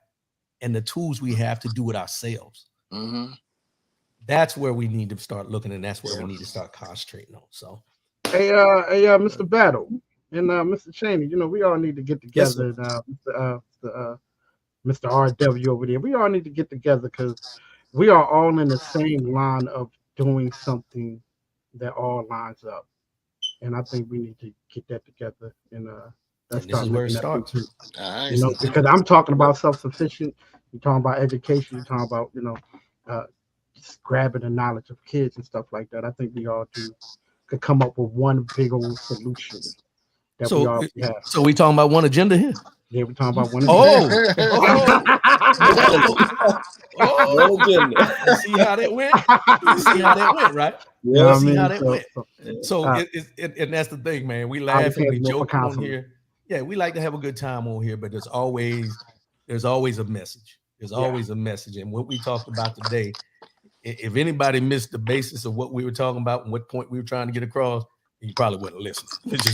and the tools we have to do it ourselves. That's where we need to start looking, and that's where we need to start concentrating on. So, hey, Mr. Battle and Mr. Cheney, we all need to get together. Mr. RW over there, we all need to get together, because we are all in the same line of doing something that all lines up, and I think we need to get that together. And this is where it starts. Because I'm talking about self-sufficient. You're talking about education. You're talking about just grabbing the knowledge of kids and stuff like that. I think we all could come up with one big old solution that we all have. So we talking about one agenda here? Yeah, we're talking about one agenda. One agenda. You see how that went? You see how that went, right? Yeah, see how that went. And that's the thing, man. We laugh and we joke on here. Yeah, we like to have a good time on here, but there's always a message. There's always a message. And what we talked about today, if anybody missed the basis of what we were talking about and what point we were trying to get across, you probably wouldn't listen. Let's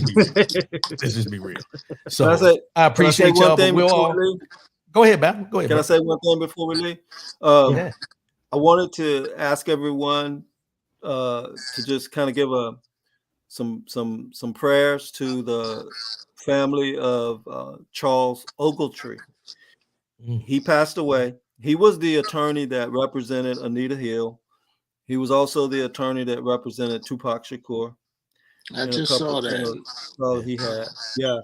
just be real. So I appreciate y'all. But we'll all go ahead, Bob. Go ahead. Can I say one thing before we leave? I wanted to ask everyone to just kind of give some prayers to the family of Charles Ogletree. He passed away. He was the attorney that represented Anita Hill. He was also the attorney that represented Tupac Shakur. I just saw that. He had,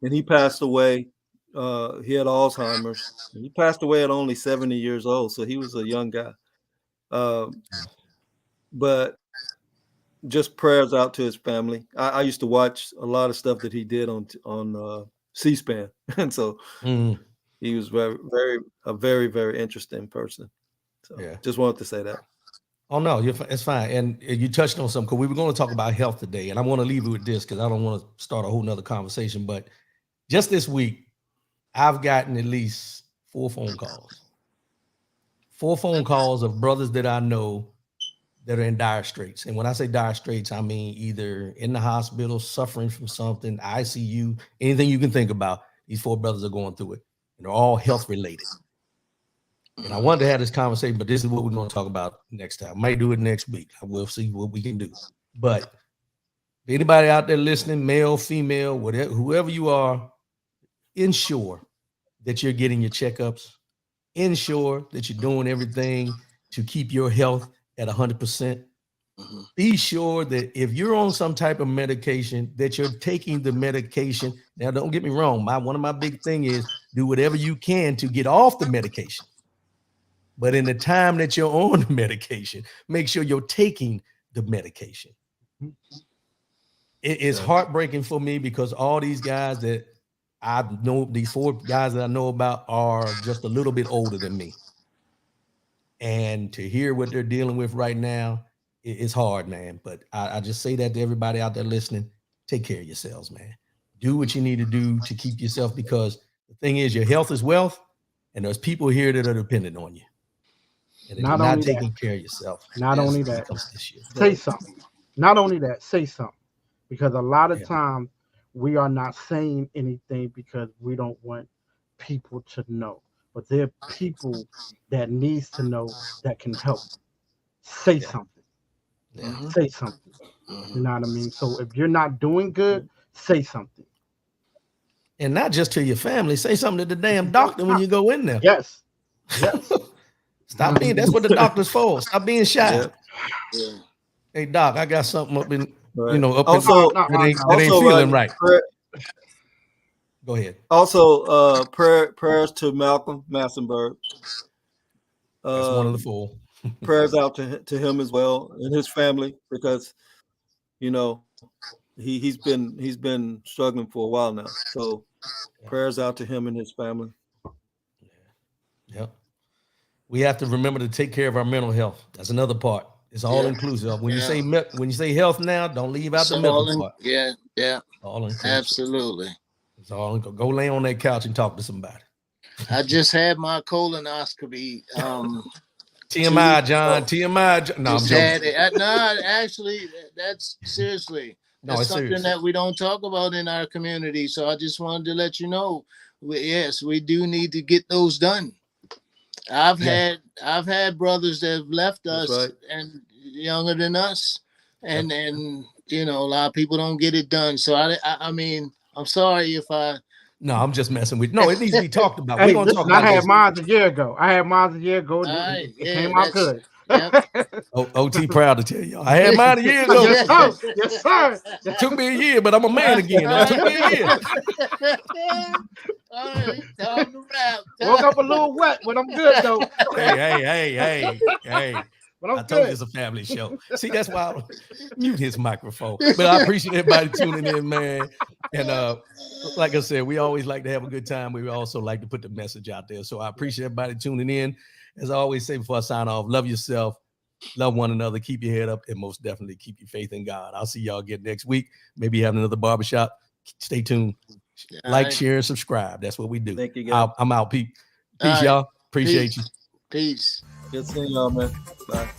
and he passed away. He had Alzheimer's. He passed away at only 70 years old, so he was a young guy. But just prayers out to his family. I used to watch a lot of stuff that he did on C-SPAN, and so he was a very, very interesting person. So just wanted to say that. Oh no, it's fine. And you touched on something, because we were going to talk about health today, and I want to leave you with this, because I don't want to start a whole nother conversation. But just this week, I've gotten at least 4 phone calls of brothers that I know that are in dire straits. And when I say dire straits, I mean either in the hospital, suffering from something, ICU, anything you can think about. These 4 brothers are going through it, and they're all health related. And I wanted to have this conversation, but this is what we're going to talk about next time. Might do it next week. I will see what we can do. But anybody out there listening, male, female, whatever, whoever you are, ensure that you're getting your checkups. Ensure that you're doing everything to keep your health at 100%. Be sure that if you're on some type of medication, that you're taking the medication. Now, don't get me wrong. One of my big thing is do whatever you can to get off the medication. But in the time that you're on the medication, make sure you're taking the medication. It's heartbreaking for me because all these guys that I know, these 4 guys that I know about are just a little bit older than me. And to hear what they're dealing with right now, it's hard, man. But I just say that to everybody out there listening, take care of yourselves, man. Do what you need to do to keep yourself, because the thing is, your health is wealth, and there's people here that are dependent on you. And if you're not taking care of yourself, not only that, issue. Say something. Not only that, say something. Because a lot of times we are not saying anything because we don't want people to know. But there are people that needs to know that can help. Say something. Say something. You know what I mean? So if you're not doing good, say something. And not just to your family, say something to the damn doctor when you go in there. Yes. Stop being, that's what the doctor's for. Stop being shy. Yeah. Hey doc, I got something up in, up also, in, that ain't feeling right. Go ahead. Also, prayers to Malcolm Massenberg. That's one of the 4. Prayers out to him as well and his family, because he's been struggling for a while now. So prayers out to him and his family. Yep. We have to remember to take care of our mental health. That's another part. It's all inclusive. When you say health now, don't leave out the mental part. All inclusive. Absolutely. It's all go lay on that couch and talk to somebody. I just had my colonoscopy. TMI, John. TMI. No, I'm joking. No, actually, that's seriously. That's something serious that we don't talk about in our community. So I just wanted to let you know, we do need to get those done. I've had brothers that have left us and younger than us, and a lot of people don't get it done. So I mean, I'm sorry if I. No, I'm just messing with. No, it needs to be talked about. We're gonna talk about. I had mine a year ago. It came out good. Yep. OT proud to tell y'all. I had mine a year ago. Yes, sir. It took me a year, but I'm a man again. It took me a year. All right, time to wrap. Woke up a little wet, but I'm good though. Hey. But I told you it's a family show. See, that's why I mute his microphone. But I appreciate everybody tuning in, man. And like I said, we always like to have a good time. We also like to put the message out there. So I appreciate everybody tuning in. As I always say before I sign off, love yourself, love one another, keep your head up, and most definitely keep your faith in God. I'll see y'all again next week. Maybe have another barbershop. Stay tuned. Like, share, and subscribe. That's what we do. Thank you, guys. I'm out, Pete. Peace, y'all. Appreciate you. Peace. Good seeing y'all, man. Bye.